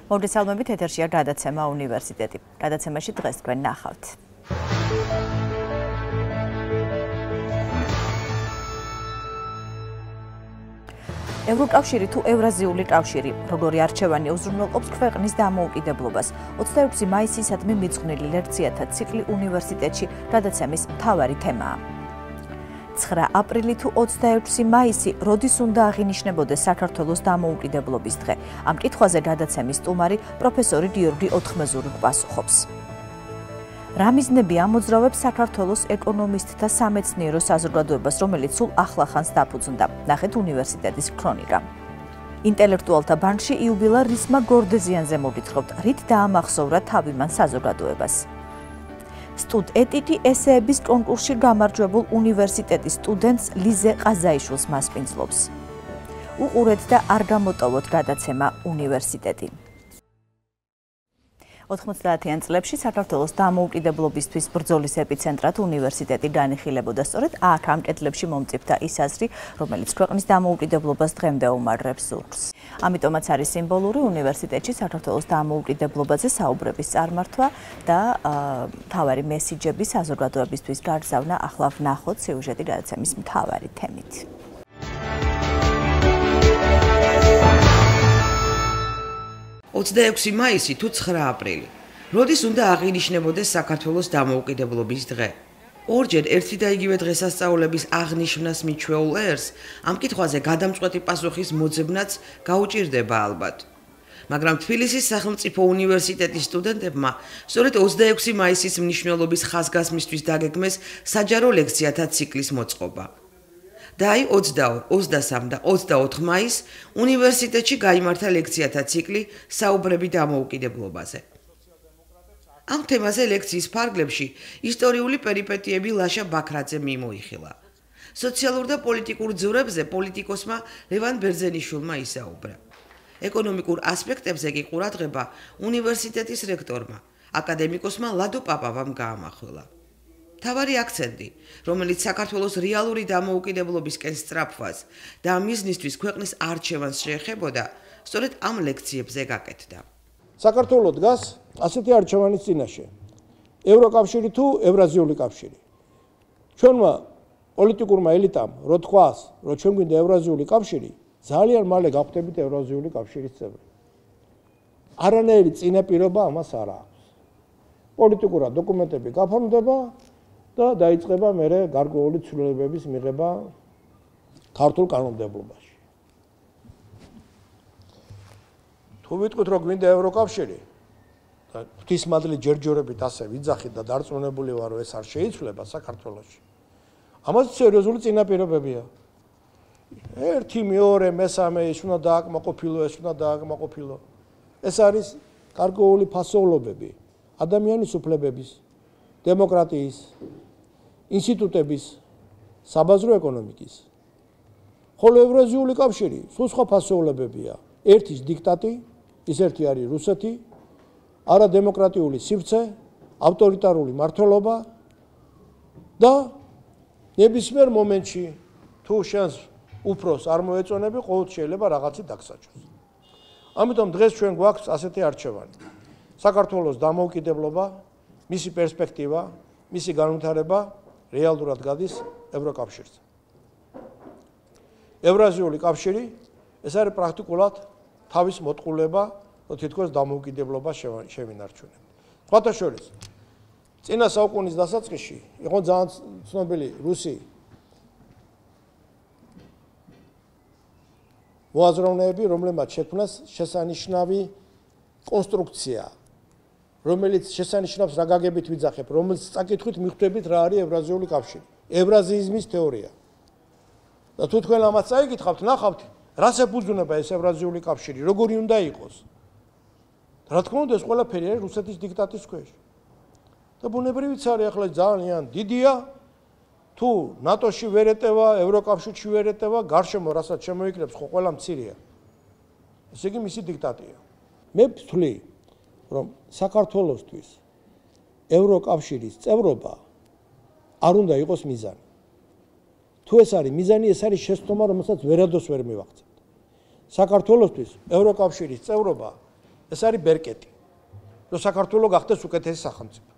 მოგესალმებით, ეთერშია გადაცემა უნივერსიტეტი. გადაცემაში დღეს თქვენ ნახავთ. ევროკავშირი თუ ევრაზიული კავშირი, როგორი არჩევანი უზრუნველყოფს ქვეყნის დამოუკიდებლობას. 26 მაისისადმი მიძღვნილი ლექციათა ციკლი უნივერსიტეტში გადაცემის მთავარი თემაა. 9 აპრილი თუ 26 მაისი, როდის უნდა აღინიშნებოდეს საქართველოს დამოუკიდებლობის დღე? ამ კითხვაზე გადაცემის სტუმარი პროფესორი გიორგი ოთხმეზური პასუხობს. რა მიზნები ამოძრავებს საქართველოს ეკონომისტთა სამეცნიერო საზოგადოებას, რომელიც სულ ახლახანს დაფუძნდა? ნახეთ უნივერსიტეტის ქრონიკა. ინტელექტუალთა ბანკში იუბილა რისმა გორდეზიანზე მოგითხრობთ, რით დაამახსოვრა თავი მან საზოგადოებას. სტუდენტი ესეების კონკურსში გამარჯვებულ უნივერსიტეტის სტუდენტს ლიზე ყაზაიშვილს მასპინძლობს. უყურეთ და არ გამოტოვოთ გადაცემა უნივერსიტეტი. 90-იან წლებში საქართველოს დამოუკიდებლობისთვის ბრძოლის ეპიცენტრად უნივერსიტეტი განიხილებოდა. სწორედ აქ ამ კედლებში მომწიფდა ის აზრი, რომელიც ქვეყნის დამოუკიდებლობას დღემდე უმარრებს ზურგს. ამიტომაც არის სიმბოლური უნივერსიტეტში საქართველოს დამოუკიდებლობაზე საუბრების წარმართვა და მთავარი მესიჯები საზოგადოებისთვის გაგზავნა. ახლა ვნახოთ სიუჟეტი გადაცემის მთავარი თემით. –26 მაისი თუ 9 აპრილი. როდის უნდა აღინიშნებოდეს საქართველოს დამოუკიდებლობის დღე? ორჯერ ერთი და იგივე დღესასწაულების აღნიშვნას მიჩვეულ ერს ამ კითხვაზე გადამწყვეტი პასუხის მოძებნაც გაუჭირდება ალბათ. მაგრამ თბილისის სახელმწიფო უნივერსიტეტის სტუდენტებმა სწორედ 26 მაისის მნიშვნელობის ხაზგასმისთვის დაგეგმეს საჯარო ლექციათა ციკლის მოწყობა. და აი 22, 23 და 24 მაისს უნივერსიტეტში გაიმართა ლექციათა ციკლი საუბრები დამოუკიდებლობაზე. ამ თემაზე ლექციის ფარგლებში ისტორიული პერიპეტიები ლაშა ბაქრაძემ მიმოიხილა. სოციალურ და პოლიტიკურ ძვრებზე პოლიტიკოსმა ლევან ბერძენიშვილმა ისაუბრა. ეკონომიკურ ასპექტებზე კი ყურადღება უნივერსიტეტის რექტორმა, აკადემიკოსმა ლადო პაპავამ გაამახვილა. მთავარი აქცენტი, რომელიც საქართველოს რეალური დამოუკიდებლობისკენ სწრაფვას და ამ მიზნისთვის ქვეყნის არჩევანს შეეხებოდა, სწორედ ამ ლექციებზე გაკეთდა. საქართველოს დგას ასეთი არჩევანის წინაშე. ევროკავშირი თუ ევრაზიული კავშირი. ჩვენმა პოლიტიკურმა ელიტამ რო თქვას, რომ ჩვენ გვინდა ევრაზიული კავშირი, ძალიან მალე გავხდებით ევრაზიული კავშირის წევრი. არანაირი წინაპირობა ამას არ აქვს. პოლიტიკურად დოკუმენტები გაფორმდება და დაიწყება მერე გარკვეული ცვლილებების მიღება ქართულ კანონმდებლობაში. თუ ვიტყვით, რომ გვინდა ევროკავშირი და ღვთისმადლი ჯერჯერობით ასე ვიძახით და დარწმუნებული ვარ, რომ ეს არ შეიცვლება საქართველოში. ამას სერიოზული წინაპირობებია. ერთი, მეორე, მესამე ის უნდა დააკმაყოფილო, ეს უნდა დააკმაყოფილო. ეს არის გარკვეული ფასეულობები, ადამიანის უფლებების, დემოკრატიის, ინსტიტუტების, საბაზრო ეკონომიკის. ხოლო ევრაზიული კავშირი სულ სხვა ფასეულებებია. ერთის დიქტატი, ის ერთი არის რუსეთი, არადემოკრატიული სივრცე, ავტორიტარული მმართველობა და ნებისმიერ მომენტში თუ შენს უფროს არ მოეწონები, ყოველთვის შეიძლება რაღაცით დაგსაჯოს. ამიტომ დღეს ჩვენ გვაქვს ასეთი არჩევანი. საქართველოს დამოუკიდებლობა, მისი პერსპექტივა, მისი განვითარება რეალურად გადის ევროკავშირზე. ევრაზიული კავშირი ეს არის პრაქტიკულად თავის მოტყულება, რომ თითქოს დამოუკიდებლობა შევინარჩუნებთ. სხვათა შორის, წინა საუკუნის დასაწყისში იყო ძალიან ცნობილი რუსი მოაზროვნეები, რომლებმაც შექმნეს შესანიშნავი კონსტრუქცია, რომელიც შესანიშნავს რა გაგებით ვიძახებ, რომელიც წაკითხვით მიხვდებით რა არის ევრაზიული კავშირი, ევრაზიიზმის თეორია. და თუ თქვენ ამას წაიკითხავთ, ნახავთ, რას ეფუძნება ეს ევრაზიული კავშირი, როგორი უნდა იყოს. რა თქმა უნდა, ეს ყველაფერი არის რუსეთის დიქტატის ქვეშ. და ბუნებრივიც არის, ახლა ძალიან დიდია, თუ ნატოში ვერ ეტევა, ევროკავშირში ვერ ეტევა, გარშემო რასაც შემოიკრებს, ხო ყველა მცირეა. ესე იგი მისი დიქტატია. მე ვთვლი, რომ საქართველოსთვის ევროკავშირის წევრობა არ უნდა იყოს მიზანი. თუ ეს არის მიზანი, ეს არის შესწომა, რომელსაც ვერადოს ვერ მივახცევთ. საქართველოსთვის ევროკავშირის წევრობა ეს არის ბერკეტი. რომ საქართველოს გახდეს უკეთესი სახელმწიფო.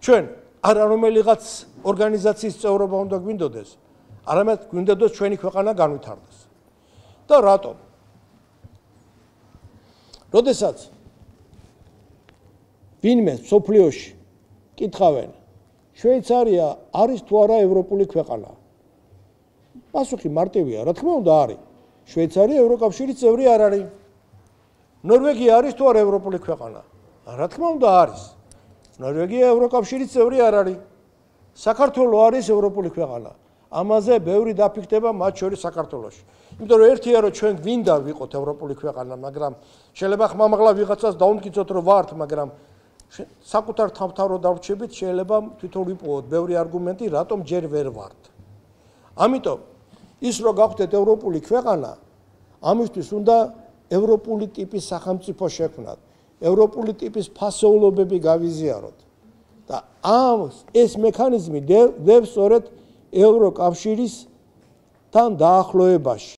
ჩვენ არა რომელიღაც ორგანიზაციის წევრობა უნდა გვინდოდეს, არამედ გვინდოდეს ჩვენი ქვეყანა განვითარდეს. და რატომ? როდესაც ვინმე სოფლიოში კითხავენ, შვეიცარია არის თუ არა ევროპული ქვეყანა? პასუხი მარტივია, რა თქმა უნდა არის. შვეიცარია ევროკავშირის წევრი არ არის. ნორვეგია არის თუ არა ევროპული ქვეყანა? რა თქმა უნდა არის. ნორვეგია ევროკავშირის წევრი არ არის. საქართველო არის ევროპული ქვეყანა. ამაზე ბევრი დაფიქრდება მათ შორის საქართველოში. იმიტომ რომ ერთია რომ ჩვენ გვინდა ვიყოთ ევროპული ქვეყანა, მაგრამ შეიძლება ხმამაღლა ვიღაცას დაუმტკიცოთ რომ ვართ, მაგრამ საკუთარ თავთან რო დავრჩებით, შეიძლება თვითონ ვიპოვოთ ბევრი არგუმენტი, რატომ ჯერ ვერ ვართ. ამიტომ ის რო გავხდეთ ევროპული ქვეყანა, ამისთვის უნდა ევროპული ტიპის სახელმწიფო შექმნათ, ევროპული ტიპის ფასეულობები გავიზიაროთ. და ეს მექანიზმი დევს სწორედ ევროკავშირისთან დაახლოებაში.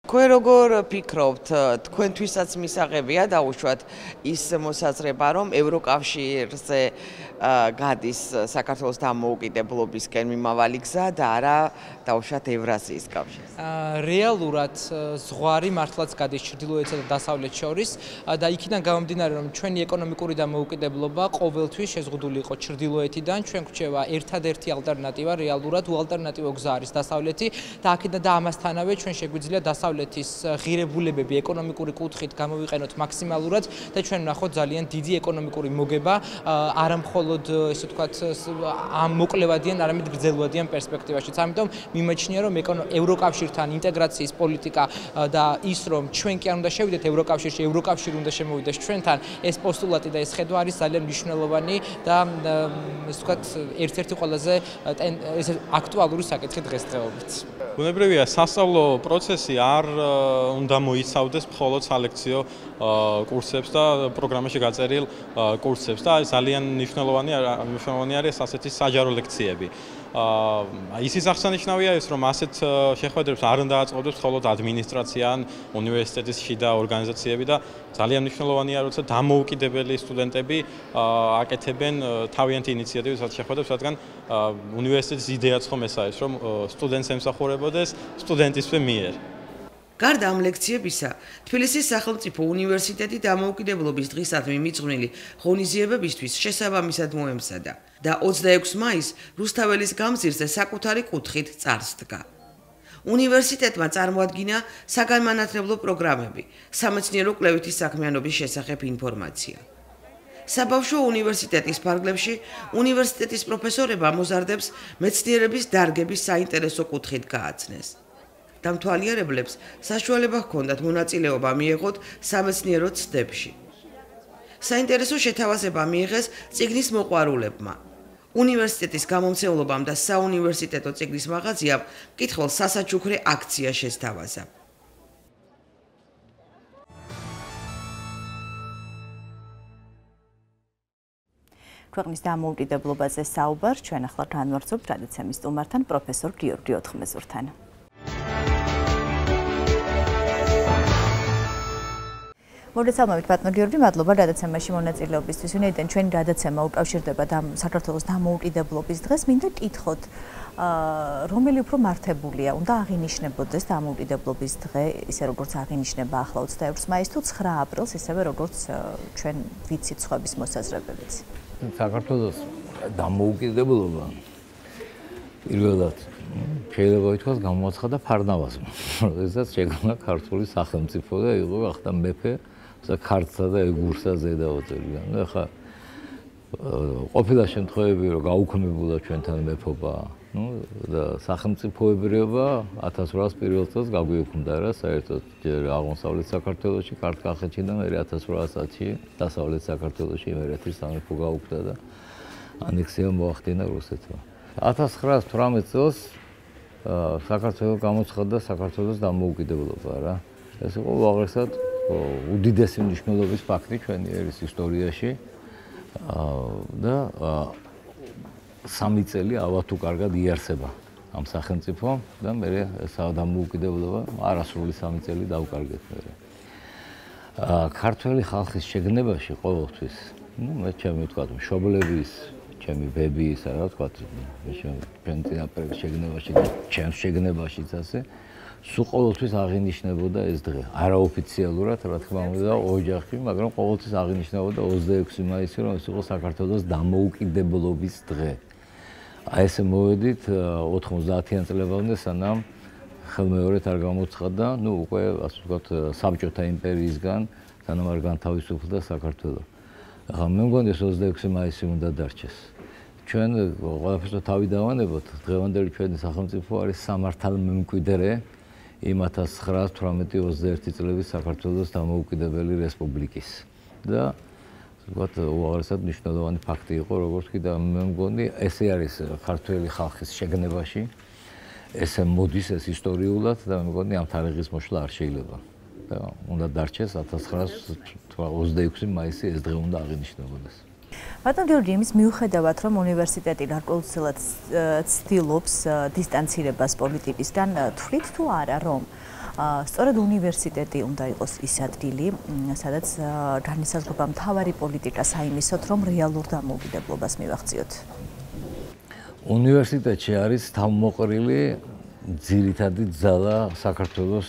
თქვენ როგორ ფიქრობთ, თქვენთვისაც მისაღებია დაუშვათ ის მოსაზრება, რომ ევროკავშირზე გადის საქართველოს დამოუკიდებლობისკენ მიმავალი გზა და არა დაუშვათ ევრაზიის კავშირს? რეალურად ზღვარი მართლაც გადის ჩრდილოეთსა და დასავლეთს შორის და იქიდან გამომდინარე, რომ ჩვენი ეკონომიკური დამოუკიდებლობა ყოველთვის შეზღუდული იყო ჩრდილოეთიდან, ჩვენ გვრჩება ერთადერთი ალტერნატივა, რეალურად უალტერნატივო გზა არის დასავლეთი და აქედან და ამასთანავე ჩვენ შეგვიძლია დასავლეთის ღირებულებები ეკონომიკური კუთხით გამოვიყენოთ მაქსიმალურად და ჩვენ ვნახოთ ძალიან დიდი ეკონომიკური მოგება არა მხოლოდ ესე ვთქვათ ამ მოკლევადიან, არამედ გრძელვადიან პერსპექტივაშიც. ამიტომ მიმაჩნია, რომ ევროკავშირთან ინტეგრაციის პოლიტიკა და ის რომ ჩვენ კი არ უნდა შევიდეთ ევროკავშირში, ევროკავშირი უნდა შემოვიდეს ჩვენთან, ეს პოსტულატი და ეს ხედვა არის ძალიან მნიშვნელოვანი და ესე ვთქვათ ერთ-ერთი ყველაზე აქტუალური საკითხი დღესდღეობით. ბუნებრივია, სასწავლო პროცესი არ უნდა მოიცავდეს მხოლოდ სალექციო კურსებს და პროგრამაში გაწერილ კურსებს და ძალიან მნიშვნელოვანი არის ასეთი საჯარო ლექციები. ისიც აღსანიშნავია ის, რომ ასეთ შეხვედრებს არ უნდა აწყობდეს მხოლოდ ადმინისტრაცია ან უნივერსიტეტის შიდა ორგანიზაციები და ძალიან მნიშვნელოვანია, როცა დამოუკიდებელი სტუდენტები აკეთებენ თავიანთი ინიციატივით შეხვედრებს, რადგან უნივერსიტეტის იდეაც ხომ ესაა ის, რომ სტუდენტს ემსახურებოდეს სტუდენტისვე მიერ. გარდა ამ ლექციებისა, თბილისის სახელმწიფო უნივერსიტეტი დამოუკიდებლობის დღისადმი მიძღვნილი ღონისძიებებისთვის შესაბამისად მოემზადა და 26 მაისს რუსთაველის გამზირზე საკუთარი კუთხით წარსდგა. უნივერსიტეტმა წარმოადგინა საგანმანათლებლო პროგრამები, სამეცნიერო-კვლევითი საქმიანობის შესახებ ინფორმაცია. საბავშვო უნივერსიტეტის ფარგლებში უნივერსიტეტის პროფესორებმა მოზარდებს მეცნიერების დარგების საინტერესო კუთხით გააცნეს. დამთვალიერებლებს საშუალება ჰქონდათ მონაწილეობა მიეღოთ სამეცნიერო ცდებში. საინტერესო შეთავაზება მიიღეს წიგნის მოყვარულებმა. უნივერსიტეტის გამომცემლობამ და საუნივერსიტეტო წიგნის მაღაზიამ მკითხველს სასაჩუქრე აქცია შესთავაზა. ქვეყნის დამოუკიდებლობაზე საუბარ ჩვენ ახლა განვარძობთ რადაცემის სტუმართან პროფესორ გიორგი ოთხმეზურთან. მოგესალმებით ბატონო გიორგი, მადლობა გადაცემაში მონაწილეობისთვის. ვინაიდან ჩვენი გადაცემა უკავშირდება საქართველოს დამოუკიდებლობის დღეს, მინდა გითხოთ, რომელი უფრო მართებულია, უნდა აღინიშნებოდეს დამოუკიდებლობის დღე, ისე როგორც აღინიშნება ახლა 26 მაისს თუ 9 აპრილს, ისევე როგორც ჩვენ ვიცით სხვების მოსაზრებებიც. საქართველოს დამოუკიდებლობა პირველად შეიძლება ითქვას გამოაცხადა ფარნავაზმა, როდესაც შექმნა ქართული სახელმწიფო და იყო ახლა მეფე ქართლსა და ეგურსა ზედაოწერიდან. ახლა ყოფილა შემთხვევები, რომ გაუქმებულა ჩვენთან მეფობა, და სახელმწიფოებრიობა 1800 პირველ წელს გაგვიუქმდა რა, საერთოდ ჯერ აღმოსავლეთ საქართველოში, ქართლ-კახეთში და მერე 1800-ში დასავლეთ საქართველოში იმერეთის სამეფო გაუქმდა და ანექსია მოახდინა რუსეთმა. 1918 წელს საქართველოს გამოცხადდა საქართველოს დამოუკიდებლობა რა. ეს იყო უაღრესად უდიდესი მნიშვნელობის ფაქტი ჩვენი ერის ისტორიაში და 3 წელი ალბათ თუ კარგად იარსება ამ სახელმწიფომ და მე დამოუკიდებლობა არასრული 3 წელი დავკარგეთ მე. ქართველი ხალხის შეგნებაში ყოველთვის, მე ჩემი ვთქვათ, მშობლების, ჩემი ბებიის, რა ვთქვათ, ჩვენ წინაპრების შეგნებაში და ჩემს შეგნებაშიც ასე, სულ ყოველთვის აღინიშნებოდა ეს დღე. არაოფიციალურად, რა თქმა უნდა, ოჯახში, მაგრამ ყოველთვის აღინიშნებოდა 26 მაისი, რომ ეს იყო საქართველოს დამოუკიდებლობის დღე. აი ესე მოვედით 90-იან წლებამდე, სანამ ხელმეორედ არ გამოცხადდა, უკვე ასე ვთქვათ, საბჭოთა იმპერიისგან, სანამ არ განთავისუფლდა საქართველო. ახლა მე მგონი ეს 26 მაისი უნდა დარჩეს. ჩვენ ყველაფერს თავი დავანებოთ, დღევანდელი ჩვენი სახელმწიფო არის სამართალმემკვიდრე იმ 1918-21 წლების საქართველოს დამოუკიდებელი რესპუბლიკის. და ვთქვათ, უაღრესად მნიშვნელოვანი ფაქტი იყო, როგორც კი და მე მგონი ესე არის ქართველი ხალხის შეგნებაში. ესე მოდის ეს ისტორიულად და მე მგონი ამ თარიღის მოშლა არ შეიძლება. და უნდა დარჩეს 1926 მაისი ეს დღე უნდა აღინიშნებოდეს. ბატონ გიორგი, იმის მიუხედავად, რომ უნივერსიტეტი გარკვეულწილად ცდილობს დისტანცირებას პოლიტიკისგან, თვლით თუ არა, რომ სწორედ უნივერსიტეტი უნდა იყოს ის ადგილი, სადაც განისაზღვრება მთავარი პოლიტიკა საიმისოდ, რომ რეალურ დამოუკიდებლობას მივახციოთ? უნივერსიტეტში არის თავმოყრილი ძირითადი ძალა საქართველოს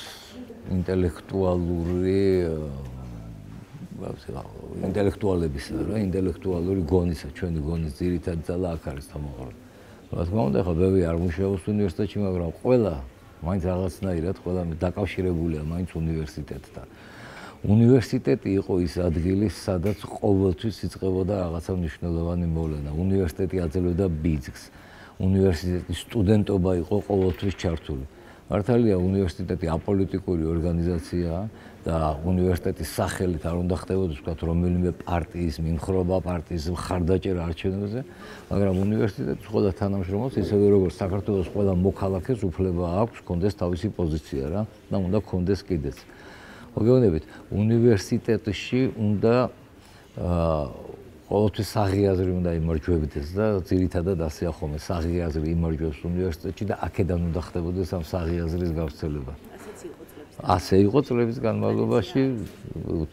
ინტელექტუალებისა, რა, ინტელექტუალური გონისა, ჩვენი გონის ძირითადი ძალა აქ არის თავმოყრილი. რა თქმა უნდა, ხა ბევრი არ მუშაობს უნივერსიტეტში, მაგრამ ყველა მაინც რაღაცნაირად ყველა დაკავშირებულია მაინც უნივერსიტეტთან. უნივერსიტეტი იყო ის ადგილი, სადაც ყოველთვის იწყებოდა რაღაცა მნიშვნელოვანი მოვლენა. უნივერსიტეტი აძლევდა ბიძგს. უნივერსიტეტის სტუდენტობა იყო ყოველთვის ჩართული. მართალია, უნივერსიტეტი აპოლიტიკური ორგანიზაციაა და უნივერსიტეტის სახელით არ უნდა ხდებოდეს, ვთქვათ, რომელიმე პარტიის მიმხრობა, პარტიის მხარდაჭერა არჩევნებზე, მაგრამ უნივერსიტეტის ყველა თანამშრომელს, ისევე როგორც საქართველოს ყველა მოქალაქეს უფლება აქვს, კონდეს თავისი პოზიცია რა და უნდა კონდეს კიდეც. მოგეუბნებით, უნივერსიტეტში უნდა ყოველთვის საღი აზრი უნდა იმარჯვებდეს და ძირითადად ასე ახome საღი აზრი იმარჯვებს უნივერსიტეტში და აქედან უნდა ხდებოდეს ამ საღი აზრის გავრცელება. ასე იყო წლების განმავლობაში,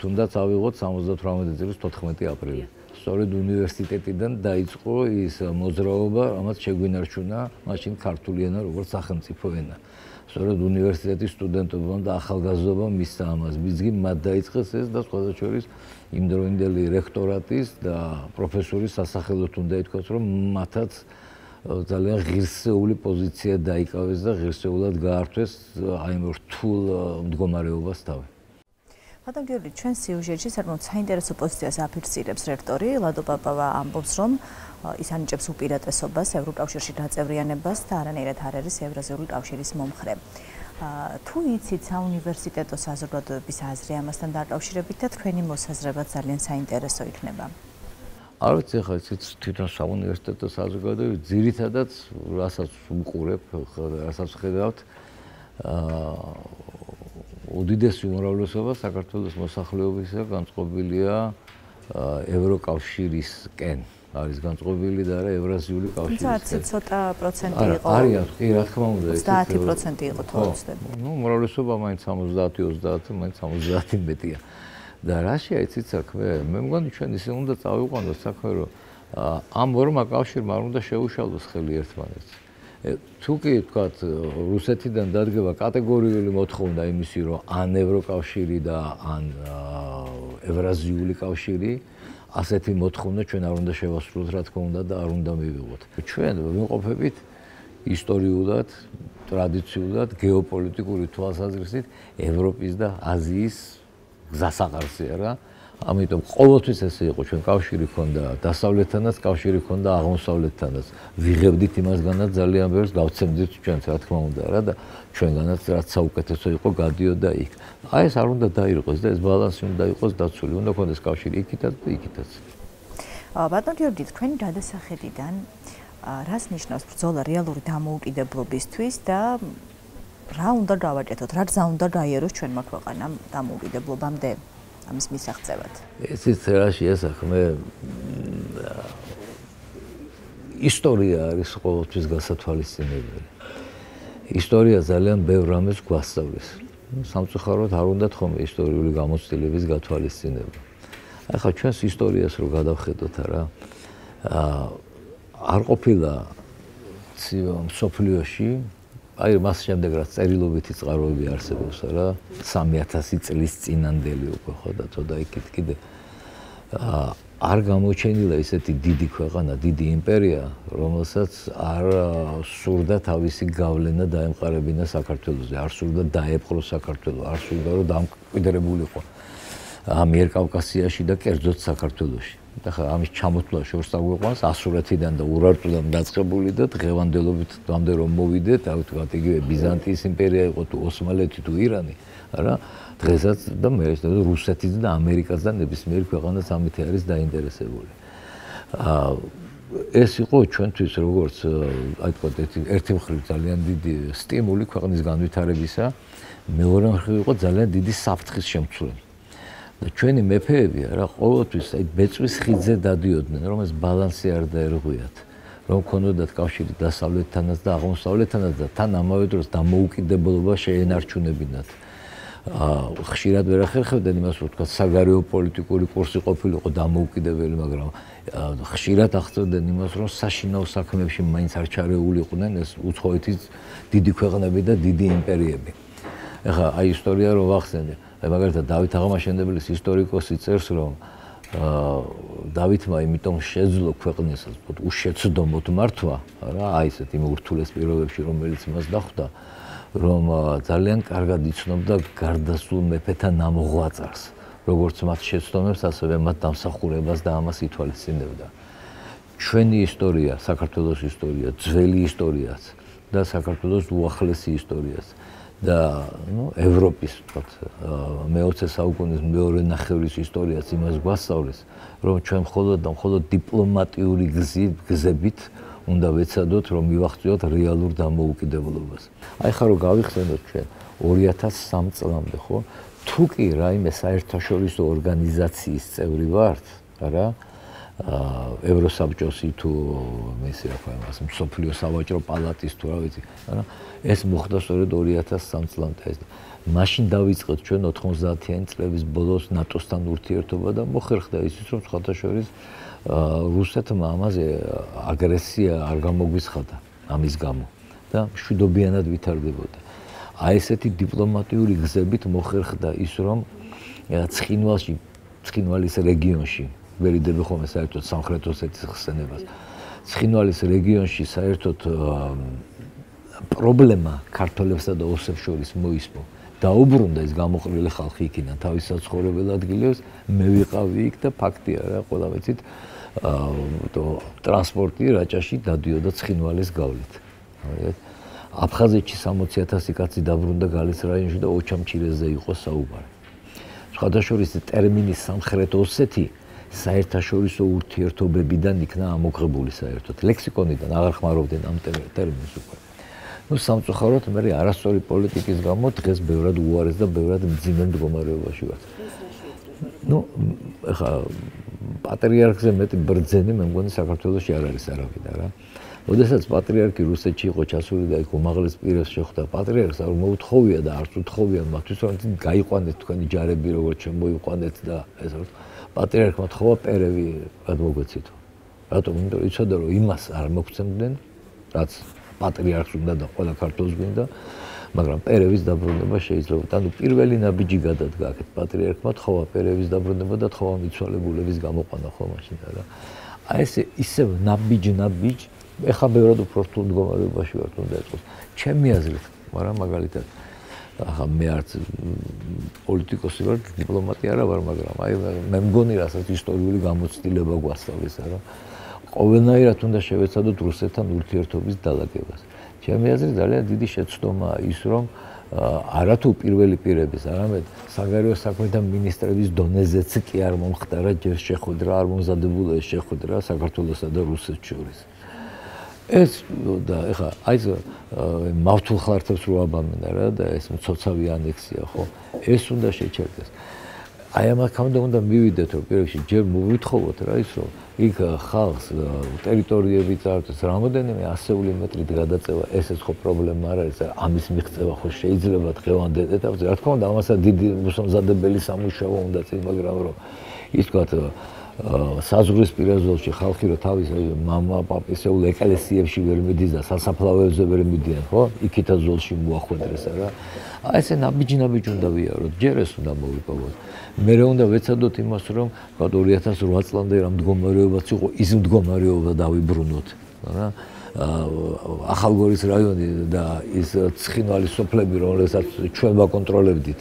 თუნდაც ავიღოთ 78 წლის 14 აპრილი. სწორედ უნივერსიტეტიდან დაიწყო ის მოძრაობა, რამაც შეგვინარჩუნა მაშინ ქართული ენა როგორც სახელმწიფო ენა. სწორედ უნივერსიტეტის სტუდენტობამ და ახალგაზრდობამ მისცა ამას ბიძგი, მათ დაიწყეს ეს და სხვათა შორის იმდროინდელი რექტორატის და პროფესორის სასახელოდ უნდა ითქვას, რომ მათაც ძალიან ღირსეული პოზიცია დაიკავეს და ღირსეულად გაართვეს აი ამ რთულ მდგომარეობას თავი. ბატონ გიორგი, ჩვენ სიუჟეტში საკმაოდ საინტერესო პოზიციას აფიქსირებს რექტორი ლადო პაპავა ამბობს, რომ ის ანიჭებს უპირატესობას ევროკავშირში გაწევრიანებას და არანაირად არ არის ევრაზიული კავშირის მომხრე. თუ იცით საუნივერსიტეტო საზოგადოების აზრი ამასთან დაკავშირებით და თქვენი მოსაზრება ძალიან საინტერესო იქნება. არ ვიცი, ხა იცით თვითონ საუნივერსიტეტო საზოგადოება ძირითადად რასაც უყურებ, რასაც ხედავთ, უდიდესი უმრავლესობა საქართველოს მოსახლეობისა განწყობილია ევროკავშირისკენ. არის განწყობილი და არა ევრაზიული კავშირისკენ. თუმცა ცოტა პროცენტი იყო. არიან, კი, რა თქმა უნდა, 30% იყო თუ ვცდები. ნუ უმრავლესობა მაინც 70-30, მაინც 70 მეტია. და რაშია იცით საქმე? მე მგონი ჩვენ ისე უნდა წავიყვანოთ საქმე, რომ ამ ორმა კავშირმა არ უნდა შეუშალოს ხელი ერთმანეთს. თუ კი ვთქვათ, რუსეთიდან დადგება კატეგორიული მოთხოვნა იმისი, რომ ან ევროკავშირი და ან ევრაზიული კავშირი, ასეთი მოთხოვნა ჩვენ არ უნდა შევასრულოთ, რა თქმა უნდა და არ უნდა მივიღოთ. ჩვენ ვიმყოფებით ისტორიულად, ტრადიციულად, გეოპოლიტიკური თვალსაზრისით ევროპის და აზიის გზასაყარსია რა. ამიტომ ყოველთვის ესე იყო, ჩვენ კავშირი ჰქონდა დასავლეთთანაც, კავშირი ჰქონდა აღმოსავლეთთანაც. ვიღებდით იმასგანაც ძალიან ბევრს, გავცემდით ჩვენც, რა თქმა უნდა რა და ჩვენგანაც რაც საუკეთესო იყო, გადიოდა იქ. აი ეს არ უნდა დაირღოს და ეს ბალანსი უნდა იყოს დაცული, უნდა ჰქონდეს კავშირი იქითაც და იქითაც. ბატონ გიორგი, თქვენი გადასახედიდან რას ნიშნავს ბრძოლა რეალური დამოუკიდებლობისთვის და რა უნდა გავაკეთოთ, რა გზა უნდა გაიაროს ჩვენმა ქვეყანამ დამოუკიდებლობამდე? ამის მისაღწევად. ესეც რაშია საქმე? ისტორია არის ყოველთვის გასათვალისწინებელი. ისტორია ძალიან ბევრ რამეს გვასწავლის. სამწუხაროდ არ უნდათ ხოლმე ისტორიული გამოცდილების გათვალისწინება. ახლა ჩვენს ისტორიას რო გადავხედოთ რა, არ ყოფილა მსოფლიოში, აი მას შემდეგ რაც წერილობითი წყაროები არსებობს რა, 3000 წლის წინანდელი უკვე ხო და თოდა იქით კიდე არ გამოჩენილა ისეთი დიდი ქვეყანა, დიდი იმპერია, რომელსაც არ სურდა თავისი გავლენა დაემყარებინა საქართველოზე, არ სურდა დაეპყრო საქართველო, არ სურდა რომ დამკვიდრებულიყო ამიერკავკასიაში და კერძოდ საქართველოში. ახლა ამის ჩამოთვლა შორს აგვიყვანს ასურეთიდან და ურარტუდან დაწყებული და დღევანდელობითამდე რომ მოვიდეთ, რა ვთქვათ, იგივე ბიზანტიის იმპერია იყო თუ ოსმალეთი თუ ირანი, რა დღესაც და მე რუსეთიც და ამერიკაც და ნებისმიერი ქვეყანაც ამით არის დაინტერესებული. ეს იყო ჩვენთვის როგორც აი თქვა ერთი მხრივ ძალიან დიდი სტიმული ქვეყნის განვითარებისა, მეორე მხრივ იყო ძალიან დიდი საფრთხის შემცვლელი. და ჩვენი მეფეები რა ყოველთვის აი ბეწვის ხიდზე დადიოდნენ, რომ ეს ბალანსი არ დაერღვიათ, რომ ქონოდათ კავშირი დასავლეთთანაც და აღმოსავლეთთანაც და თან ამავე დროს დამოუკიდებლობა შეენარჩუნებინათ. ხშირად ვერ ახერხებდნენ იმას, რომ თქვა საგარეო პოლიტიკური კურსი ყოფილიყო დამოუკიდებელი, მაგრამ ხშირად ახსოვდნენ იმას, რომ საშინაო საქმეებში მაინც არ ჩარეულიყვნენ ეს უცხოეთის დიდი ქვეყნები და დიდი იმპერიები. ეხლა აი ისტორია რო ვახსენე, აი მაგალითად დავით აღმაშენებლის ისტორიკოსი წერს, რომ დავითმა იმიტომ შეძლო ქვეყნის უშეცდომოდ მართვა, რა, აი ესეთ იმ ურთულეს პირობებში, რომელიც მას დახვდა, რომ ძალიან კარგად იცნობდა გარდასულ მეფეთა ნამოღვაწარს, როგორც მათ შეცდომებს, ასევე მათ დამსახურებას და ამას ითვალისწინებდა. ჩვენი ისტორია, საქართველოს ისტორია, ძველი ისტორიაც და საქართველოს უახლესი ისტორიაც და ევროპის მე-20 საუკუნის მეორე ნახევრის ისტორიაც იმას გვასწავლის, რომ ჩვენ მხოლოდ დიპლომატიური გზებით უნდა ვეცადოთ, რომ მივახციოთ რეალურ დამოუკიდებლობას. აი ხა რო გავიხსენოთ ჩვენ 2003 წლამდე, ხო? თუ კი რაიმე საერთაშორისო ორგანიზაციის წევრი ვართ, რა, ევროსაბჭოსი თუ მესი რა ქვია, მას მსოფლიო სავაჭრო პალატის თუ რა ვიცი, რა, ეს მოხდა სწორედ 2003 წლამდე ეს. მაშინ დავიწყეთ ჩვენ 90-იანი წლების ბოლოს ნატოსთან ურთიერთობა და მოხერხდა ისიც, რომ სხვათა შორის რუსეთმა ამაზე აგრესია არ გამოგვიცხადა ამის გამო და მშვიდობიანად ვითარდებოდა. აი ესეთი დიპლომატიური გზებით მოხერხდა ის, რომ ცხინვალის რეგიონში ვერიდები ხოლმე საერთოდ სამხრეთ ოსეთის ხსენებას. ცხინვალის რეგიონში საერთოდ პრობლემა ქართველებსა და ოსებს შორის მოისპო. დაუბრუნდა ეს გამოყრილი ხალხი იქიდან თავის საცხოვრებელ ადგილებს, მე ვიყავი იქ და ფაქტია რა, ყველა ვიცით, ტრანსპორტი რაჭაში დადიოდა ცხინვალის გავლით. აფხაზეთში 60,000 კაცი დაბრუნდა გალის რაიონში და ოჩამჩირეზე იყო საუბარი. სხვადასხვა ტერმინი სამხრეთ ოსეთი საერთაშორისო ურთიერთობებიდან იქნა ამოღებული საერთოდ. ლექსიკონიდან აღარ ხმარობდნენ ამ ტერმინს უკვე. სამწუხაროდ მე არასწორი პოლიტიკის გამო დღეს ბევრად უარეს და ბევრად მძიმე მდგომარეობაში ვართ. ეხლა პატრიარქზე მეტი ბრძენი მე მგონი საქართველოში არ არის არავითარ რა. ოდესაც პატრიარქი რუსეთში იყო ჩასული და იქ უმაღლეს პირებს შეხვდა პატრიარქს, არ მოუთხოვია და არც უთხოვია მათთვის, რომ გაიყვანეთ თქვენი ჯარები, როგორც შემოიყვანეთ და ეს პატრიარქმა თხოვა პერევი გადმოგვეცითო. რატომ? იმიტომ რომ იცოდა რომ იმას არ მოგცემდნენ, რაც პატრიარქს უნდა და ყველა ქართველს გვინდა, მაგრამ პერევის დაბრუნება შეიძლება. ანუ პირველი ნაბიჯი გადადგა აქეთ პატრიარქმა თხოვა პერევის დაბრუნება და თხოვა მიცვალებულების გამოყვანა ხო მაშინ რა. აი ეს ისევ ნაბიჯ ეხა ბევრად უფრო რთულ მდგომარეობაში ვართ უნდა ეტყოს. ჩემი აზრით, მაგრამ მაგალითად ახლა მე არც პოლიტიკოსი ვარ, დიპლომატი არა ვარ, მაგრამ აი მე მგონი რასაც ისტორიული გამოცდილება გვასწავლის რა. ყოველნაირად უნდა შევეცადოთ რუსეთთან ურთიერთობის დალაგებას. ჩემი აზრით ძალიან დიდი შეცდომაა ის, რომ არათუ პირველი პირების, არამედ საგარეო საქმეთა მინისტრების დონეზეც კი არ მომხდარა ჯერ შეხვედრა, არ მომზადებულა ეს შეხვედრა საქართველოსა და რუსეთს შორის. ეს და ეხლა აი ეს მავთულ ხალხებს რო აბამენ რა და ეს მცოცავი ანექსია ხო ეს უნდა შეჩერდეს. აი ამ აქამდე უნდა მივიდეთ, რომ პირველში ჯერ მოვითხოვოთ რა ის, რომ იქ ხალხს ტერიტორიები წარდგეს, რამოდენიმე ასეული მეტრით გადაწევა, ესეც ხო პრობლემა არ არის, ამის მიღწევა ხო შეიძლება დღევანდელ ეტაპზე, რა თქმა უნდა, ამასაც დიდი მოსამზადებელი სამუშაო უნდა წინ, მაგრამ რომ ის თქვათ საზღვრისპირა ზოლში ხალხი რომ თავის მამა, პაპისეულ ეკლესიებში ვერ მიდის და სასაფლავოებზე ვერ მიდიან, ხო? იქითა ზოლში მოახვედრეს რა. აი ესე ნაბიჯ უნდა ვიაროთ, ჯერ ეს უნდა მოვიპოვოთ. მე უნდა ვეცადოთ იმას, რომ 2008 წლამდე რა მდგომარეობაც იყო, ის მდგომარეობა დავიბრუნოთ, რა. ახალგორის რაიონი და ის ცხინვალის სოფლები, რომელსაც ჩვენ ვაკონტროლებდით,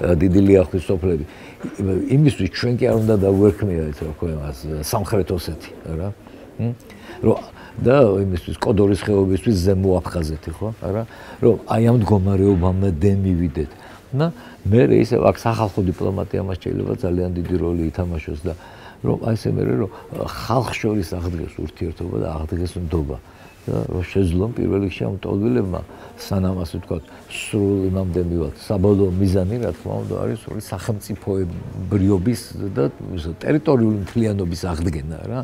დიდი ლიახვის სოფლები. იმისთვის ჩვენ კი არ უნდა დავუერქმია ეს რა ქვია მას სამხრეთ ოსეთი რა რომ და იმისთვის კოდორის ხეობისთვის ზემო აფხაზეთი ხო არა რომ აი ამ მდგომარეობამდე მივიდეთ და მე ისევ აქ სახალხო დიპლომატია მას შეიძლება ძალიან დიდი როლი ითამაშოს და რომ აი ესე მე რომ ხალხს შორის აღდგეს ურთიერთობა და აღდგეს ნდობა და რომ შეძლონ პირველ რიგში ამ ტოლვილებმა სანამ ასე ვთქვათ სრულ იმამდე მივათ საბოლოო მიზანი რა თქმა უნდა არის სრული სახელმწიფოებრიობის და ტერიტორიული მთლიანობის აღდგენა რა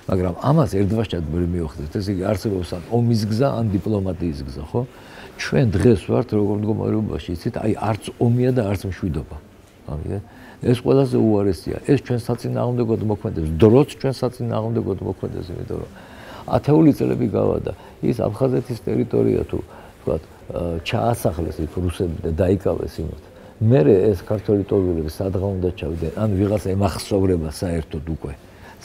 მაგრამ ამას ერთდროულად ვერ მივხვდეთ ესე იგი არსებობს ან ომის გზა ან დიპლომატიის გზა ხო ჩვენ დღეს ვართ როგორ მდგომარეობაში იცით აი არც ომია და არც მშვიდობა ამიტომ ეს ყველაზე უარესია ეს ჩვენ საწინააღმდეგოდ მოქმედებს დროც ჩვენ საწინააღმდეგოდ მოქმედებს იმიტომ რომ ათეული წლები გავადა ის აფხაზეთის ტერიტორია თუ ვთქვათ ჩაასახლეს იქ რუსები და დაიკავეს იმათ მე ეს ქართველი ტოლვილები სადღა უნდა ჩავიდნენ ან ვიღაცა ემახსოვრება საერთოდ უკვე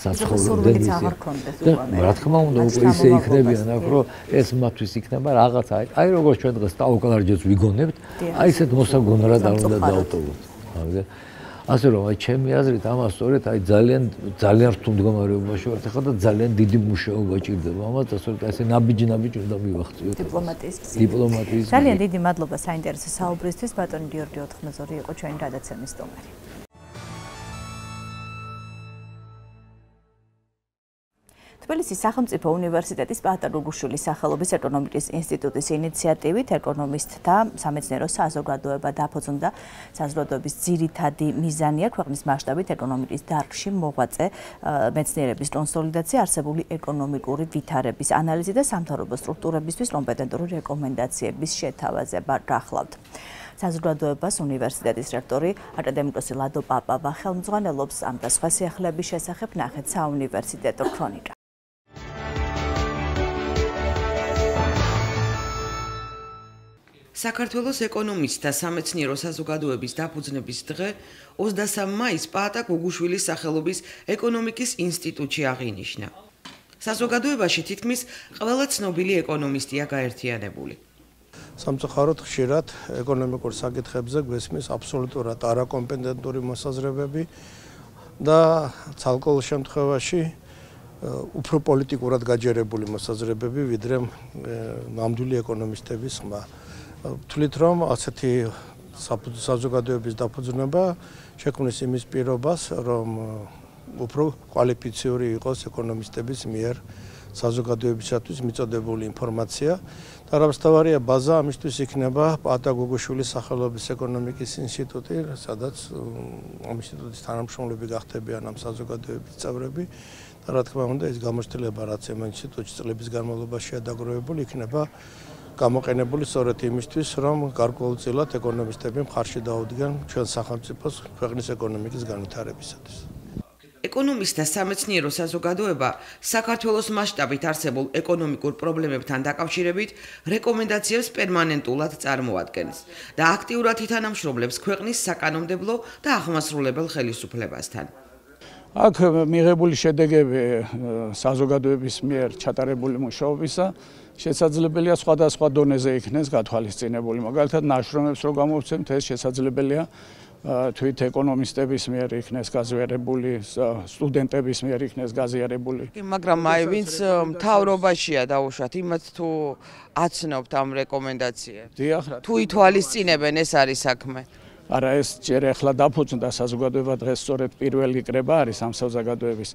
საცხოვრებელიც აღარ ქონდეს უკვე რა თქმა უნდა უკვე ისე იქნებიან აქ რომ ეს მათთვის იქნება რაღაცა აი როგორც ჩვენ დღეს ტაოკლარჯეთს ვიგონებთ აი ესეთ მოსაგონრად არ უნდა დავტოვოთ ასე რომ აი ჩემი აზრით ამას სწორედ აი ძალიან რთულ მდგომარეობაში ვართ ახლა და ძალიან დიდი მუშაობა ჭირდება ამას და სწორედ ესე ნაბიჯ უნდა მივახციოთ დიპლომატიის ძალიან დიდი მადლობა საინტერესო საუბრისთვის ბატონი გიორგი ოთხმაზური იყო ჩვენი გადაცემის სტუმარი თბილისის სახელმწიფო უნივერსიტეტის პაატარ გუგუშვილის სახელობის ეკონომიკის ინსტიტუტის ინიციატივით ეკონომისტთა სამეცნიერო საზოგადოება დაფუძნდა საზოგადოების ძირითადი მიზანია ქვეყნის მასშტაბით ეკონომიკის დარგში მოღვაწე მეცნიერების კონსოლიდაცია, არსებული ეკონომიკური ვითარების ანალიზი და სამთავრობო სტრუქტურებისთვის კომპეტენტური რეკომენდაციების შეთავაზება გახლავთ. საზოგადოებას უნივერსიტეტის რექტორი აკადემიკოსი ლადო პაპავა ხელმძღვანელობს ამ და სხვა სიახლეების შესახებ ნახეთ საუნივერსიტეტო ქრონიკა. საქართველოს ეკონომისტთა სამეცნიერო საზოგადოების დაფუძნების დღე 23 მაისს პაატარ გუგუშვილის სახელობის ეკონომიკის ინსტიტუტში აღინიშნა. საზოგადოებაში თითქმის ყველა ცნობილი ეკონომისტია გაერთიანებული. სამწუხაროდ ხშირად ეკონომიკურ საკითხებზე გვესმის აბსოლუტურად არაკომპეტენტური მოსაზრებები და ცალკეულ შემთხვევაში უფრო პოლიტიკურად გაჯერებული მოსაზრებები, ვიდრე ნამდვილი ეკონომისტების ხმა. ვთვლით, რომ ასეთი საზოგადოების დაფუძნება შექმნის იმის პირობას, რომ უფრო კვალიფიციური იყოს ეკონომისტების მიერ საზოგადოებისათვის მიწოდებული ინფორმაცია და რამსთავარია ბაზა ამისთვის იქნება პაატარ გუგუშვილის სახელობის ეკონომიკის ინსტიტუტი, სადაც ამ ინსტიტუტის თანამშრომლები გახდებიან ამ საზოგადოების წევრები და რა თქმა უნდა ეს გამოცდილება რაც ამ ინსტიტუტში წლების განმავლობაში დაგროვებული იქნება გამოყენებული სწორედ იმისთვის, რომ გარკვეულწილად ეკონომისტები მხარში დაუდგნენ ჩვენ სახელმწიფოს ქვეყნის ეკონომიკის განვითარებისათვის. ეკონომისტთა სამეცნიერო საზოგადოება საქართველოს მასშტაბით არსებულ ეკონომიკურ პრობლემებთან დაკავშირებით რეკომენდაციებს პერმანენტულად წარმოადგენს და აქტიურად ითანამშრომლებს ქვეყნის საკანონმდებლო და აღმასრულებელ ხელისუფლებასთან. აქ მიღებული შედეგები საზოგადოების მიერ ჩატარებული მუშაობისა შესაძლებელია სხვადასხვა დონეზე იქნეს გათვალისწინებული. მაგალითად, ნაშრომებს რო გამოვცემთ, ეს შესაძლებელია თვით ეკონომისტების მიერ იქნეს გაზიარებული, სტუდენტების მიერ იქნეს გაზიარებული. მაგრამ აი ვინც მთავრობაშია დაუშვათ, იმათ თუ აცნობთ ამ რეკომენდაციებს? დიახ, თუ ითვალისწინებენ ეს არის საქმე. არა ეს ჯერ ახლა დაფუძნდა საზოგადოება დღეს სწორედ პირველი კრება არის ამ საზოგადოების.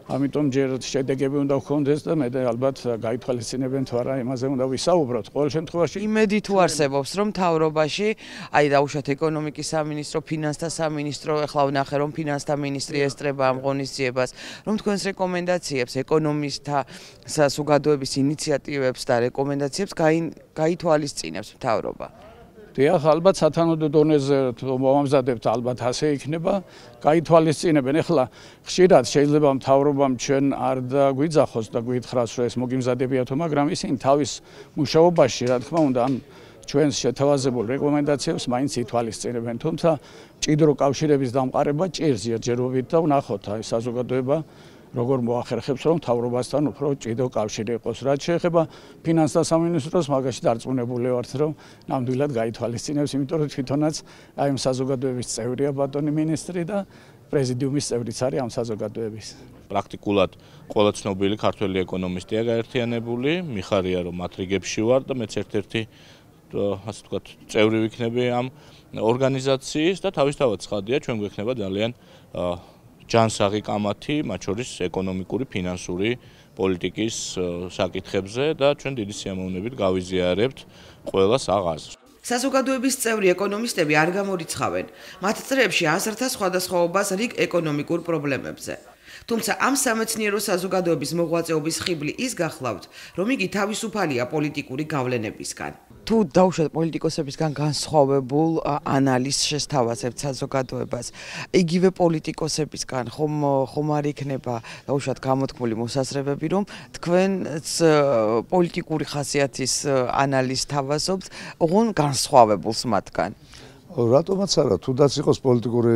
ამიტომ ჯერ შედეგები უნდა გქონდეს და მე ალბათ გაითვალისწინებენ თუ არა იმაზე უნდა ვისაუბროთ. ყოველ შემთხვევაში იმედი თუ არსებობს რომ მთავრობაში აი დაუშვათ ეკონომიკის სამინისტრო, ფინანსთა სამინისტრო, ახლა ვნახე რომ ფინანსთა მინისტრი ესწრება ამ ღონისძიებას, რომ თქვენს რეკომენდაციებს, ეკონომისტთა საზოგადოების ინიციატივებს და რეკომენდაციებს გაითვალისწინებს მთავრობა. დიახ, ალბათ სათანადო დონეზე მომამზადებთ, ალბათ ასე იქნება, გაითვალისწინებენ. ეხლა ხშირად შეიძლება მთავრობამ ჩვენ არ დაგვიძახოს და გვითხრას, რომ ეს მოგიმზადებიათო, მაგრამ ისინი თავის მუშაობაში, რა თქმა უნდა, ამ ჩვენს შეთავაზებულ რეკომენდაციებს მაინც ითვალისწინებენ. თუმცა მჭიდრო კავშირების დამყარება ჭირს ჯერჯერობით და ვნახოთ, აი საზოგადოება როგორ მოახერხებს, რომ მთავრობასთან უფრო ჭიდრო კავშირი იყოს. რაც შეეხება ფინანსთა სამინისტროს, მაგაში დარწმუნებული ვართ, რომ ნამდვილად გაითვალისწინებს, იმიტომ რომ თვითონაც აი ამ საზოგადოების წევრია ბატონი მინისტრი და პრეზიდიუმის წევრიც არის ამ საზოგადოების. პრაქტიკულად ყველა ცნობილი ქართველი ეკონომისტია გაერთიანებული, მიხარია რომ მათ რიგებში ვარ და მეც ერთ-ერთი ასე ვთქვათ, წევრი ვიქნები ამ ორგანიზაციის და თავისთავად ცხადია, ჩვენ გვექნება ძალიან ჯანსაღი კამათი, მათ შორის ეკონომიკური, ფინანსური პოლიტიკის საკითხებზე და ჩვენ დიდი სიამოვნებით გავიზიარებთ ყველას აღაზრს. საზოგადოების წევრი ეკონომისტები არ გამორიცხავენ. მათ წრეებში აზრთა სხვადასხვაობას რიგ ეკონომიკურ პრობლემებზე. თუმცა ამ სამეცნიერო საზოგადოების მოღვაწეობის ხიბლი ის გახლავთ, რომ იგი თავისუფალია პოლიტიკური გავლენებისგან. თუ დაუშვათ პოლიტიკოსებისგან განსხვავებულ ანალიზს შესთავაზებთ საზოგადოებას, იგივე პოლიტიკოსებისგან ხომ არ იქნება დაუშვათ გამოთქმული მოსაზრებები, რომ თქვენც პოლიტიკური ხასიათის ანალიზს თავაზობთ, ოღონ განსხვავებულს მათგან. რატომაც არა, თუნდაც იყოს პოლიტიკური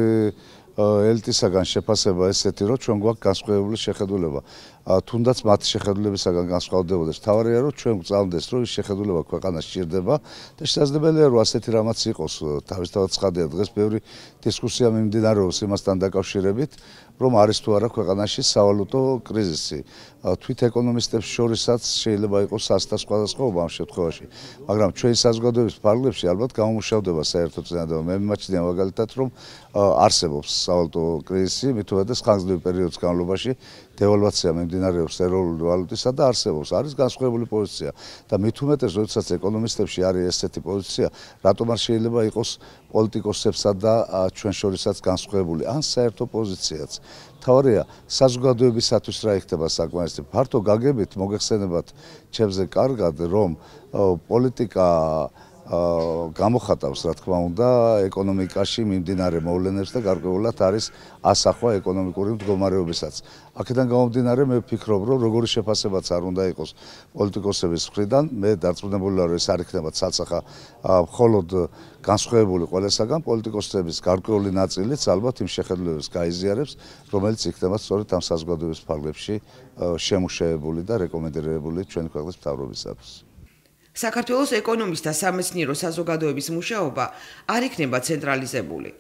ელიტისაგან შეფასება ესეთი, რომ ჩვენ გვაქვს განსხვავებული შეხედულება. თუნდაც მათი შეხედულებისაგან განსხვავდებოდეს. მთავარია, რომ ჩვენ გვწამდეს, რომ ის შეხედულება ქვეყანაში ჭირდება და შესაძლებელია, რომ ასეთი რამაც იყოს. თავისთავად ცხადია, დღეს ბევრი დისკუსია მიმდინარეობს იმასთან დაკავშირებით, რომ არის თუ არა ქვეყანაში სავალუტო კრიზისი. თვით ეკონომისტებს შორისაც შეიძლება იყოს ასთა სხვადასხვაობა ამ შემთხვევაში, მაგრამ ჩვენი საზოგადოების ფარგლებში ალბათ გამომუშავდება საერთო წინადადება. მე მიმაჩნია მაგალითად, რომ არსებობს სავალუტო კრიზისი, მით უმეტეს ხანგრძლივი პერიოდის განმავლობაში დევალვაცია მიმდინარეობს ეროვნული ვალუტისა და არსებობს, არის განსხვავებული პოზიცია და მით უმეტეს, როდესაც ეკონომისტებში არის ესეთი პოზიცია, რატომ არ შეიძლება იყოს პოლიტიკოსებსა და ჩვენ შორისაც განსხვავებული ან საერთო პოზიციაც. მთავარია, საზოგადოებისათვის რა იქნება საკმარისი. ფართო გაგებით მოგეხსენებათ ჩემზე კარგად, რომ პოლიტიკა გამოხატავს, რა თქმა უნდა, ეკონომიკაში მიმდინარე მოვლენებს და გარკვეულად არის ასახვა ეკონომიკური მდგომარეობისაც. აქედან გამომდინარე, მე ვფიქრობ, რომ როგორი შეფასებაც არ უნდა იყოს პოლიტიკოსების მხრიდან, მე დარწმუნებული ვარ, რომ ეს არ იქნება ცალსახა მხოლოდ განსხვავებული ყველასაგან, პოლიტიკოსების გარკვეული ნაწილიც ალბათ იმ შეხედულებებს გაიზიარებს, რომელიც იქნება სწორედ ამ საზოგადოების ფარგლებში შემუშავებული და რეკომენდირებული ჩვენი ქვეყნის მთავრობისათვის. საქართველოს ეკონომისტთა სამეცნიერო საზოგადოების მუშაობა არ იქნება ცენტრალიზებული.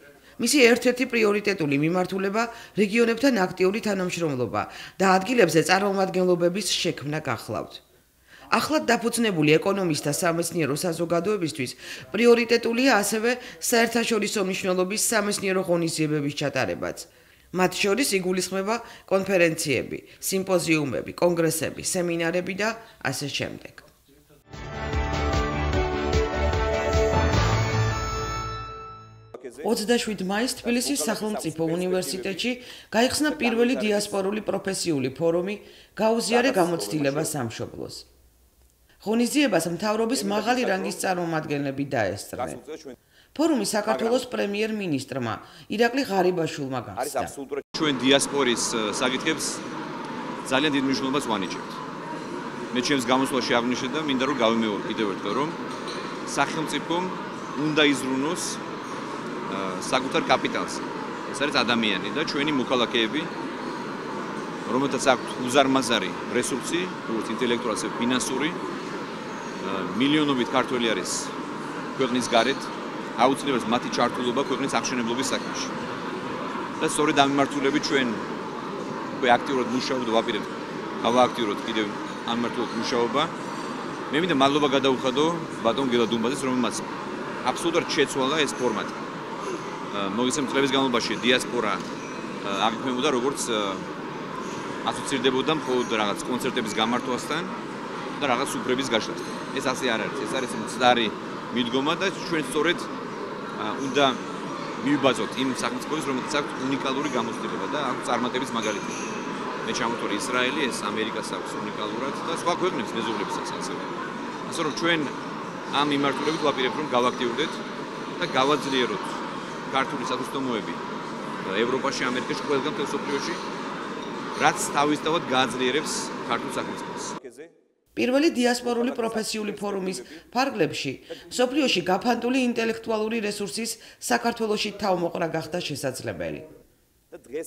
მისი ერთ-ერთი პრიორიტეტული მიმართულება რეგიონებთან აქტიური თანამშრომლობა და ადგილებზე წარმომადგენლობების შექმნა გახლავთ. ახლად დაფუძნებული ეკონომისტთა სამეცნიერო საზოგადოებისთვის პრიორიტეტულია ასევე საერთაშორისო მნიშვნელობის სამეცნიერო ღონისძიებების ჩატარებაც. მათ შორის იგულისხმება კონფერენციები, სიმპოზიუმები, კონგრესები, სემინარები და ასე შემდეგ. 27 მაისს თბილისის სახელმწიფო უნივერსიტეტში გაიხსნა პირველი დიასპორული პროფესიული ფორუმი გაუზიარე გამოცდილება სამშობლოს. ღონისძიებას მთავრობის მაღალი რანგის წარმომადგენლები დაესწრნენ. ფორუმი საქართველოს პრემიერ-მინისტრმა ირაკლი ღარიბაშვილმა გახსნა. ჩვენ დიასპორის საკითხებს ძალიან დიდ მნიშვნელობას ვანიჭებთ. მე ჩემს გამოსვლაში აღნიშნე და მინდა რომ გავიმეორო კიდევ ერთხელ, რომ სახელმწიფომ უნდა იზრუნოს საკუთარ კაპიტალს. ეს არის ადამიანი და ჩვენი მოქალაქეები, რომელთაც აქვთ უზარმაზარი რესურსი, როგორც ინტელექტუალური, ასევე ფინანსური, მილიონობით ქართველი არის ქვეყნის გარეთ, აუცილებლად მათი ჩართულობა ქვეყნის აღშენებლობის საქმეში. და სწორედ ამ მიმართულებით ჩვენ უკვე აქტიურად მუშაობთ, ვაპირებთ გავააქტიუროთ კიდევ ამ მიმართულებით მუშაობა. მე მინდა მადლობა გადაუხადო ბატონ გელა დუმბაძეს, რომელმაც აბსოლუტურად შეცვალა ეს ფორმატი. მოგესალმებით წლების განმავლობაში დიასპორა აღიქმებოდა როგორც ასოცირდებოდა მხოლოდ რაღაც კონცერტების გამართვასთან და რაღაც სუფრების გაშლასთან. ეს ასე არ არის. ეს არის მცდარი მიდგომა და ჩვენ სწორედ უნდა მივიბაძოთ იმ სახელმწიფოებს, რომელთაც აქვს უნიკალური გამოცდილება და აქვს წარმატების მაგალითები. მე ჩამოთვლი ისრაელი, ეს ამერიკას აქვს უნიკალურად და სხვა ქვეყნებს მეზობლებსაც ასევე. ასე რომ ჩვენ ამ მიმართულებით ვაპირებთ რომ გავაქტიურდეთ და გავაძლიეროთ ქართული სათვისტომოები ევროპაში, ამერიკაში, ყველგან მთელ მსოფლიოში, რაც თავისთავად გააძლიერებს ქართულ სახელმწიფოს. პირველი დიასპორული პროფესიული ფორუმის ფარგლებში მსოფლიოში გაფანტული ინტელექტუალური რესურსის საქართველოში თავმოყრა გახდა შესაძლებელი.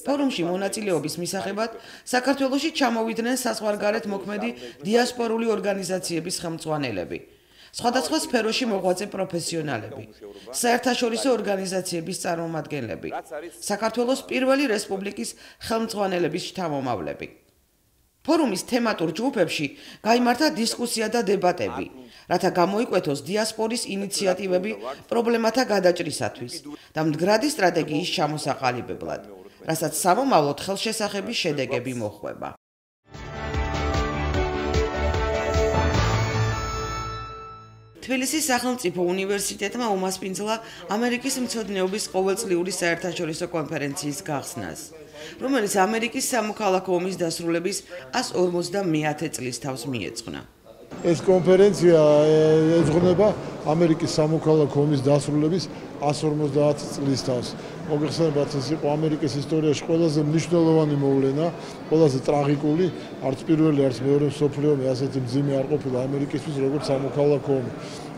ფორუმში მონაწილეობის მისაღებად საქართველოში ჩამოვიდნენ საზღვარგარეთ მოქმედი დიასპორული ორგანიზაციების ხელმძღვანელები, სხვადასხვა სფეროში მოღვაწე პროფესიონალები, საერთაშორისო ორგანიზაციების წარმომადგენლები, საქართველოს პირველი რესპუბლიკის ხელმძღვანელების შთამომავლები. ფორუმის თემატურ ჯგუფებში გაიმართა დისკუსია და დებატები, რათა გამოიკვეთოს დიასპორის ინიციატივები პრობლემათა გადაჭრისათვის და მდგრადი სტრატეგიის ჩამოსაყალიბებლად, რასაც სამომავლოდ ხელშესახების შედეგები მოჰყვება. თბილისის სახელმწიფო უნივერსიტეტმა უმასპინძლა ამერიკის მცოდნეობის ყოველწლიური საერთაშორისო კონფერენციის გახსნას, რომელიც ამერიკის სამოქალაქო ომის დასრულების 150 წლის თავს მიეძღვნა. ეს კონფერენცია ეძღვნება ამერიკის სამოქალაქო ომის დასრულების 150 წლის თავს. მოგეხსენებათ, ეს იყო ამერიკის ისტორიაში ყველაზე მნიშვნელოვანი მოვლენა, ყველაზე ტრაგიკული, არც პირველი, არც მეორე მსოფლიო ომი ასეთი მძიმე არ ყოფილა ამერიკისთვის, როგორც სამოქალაქო ომი.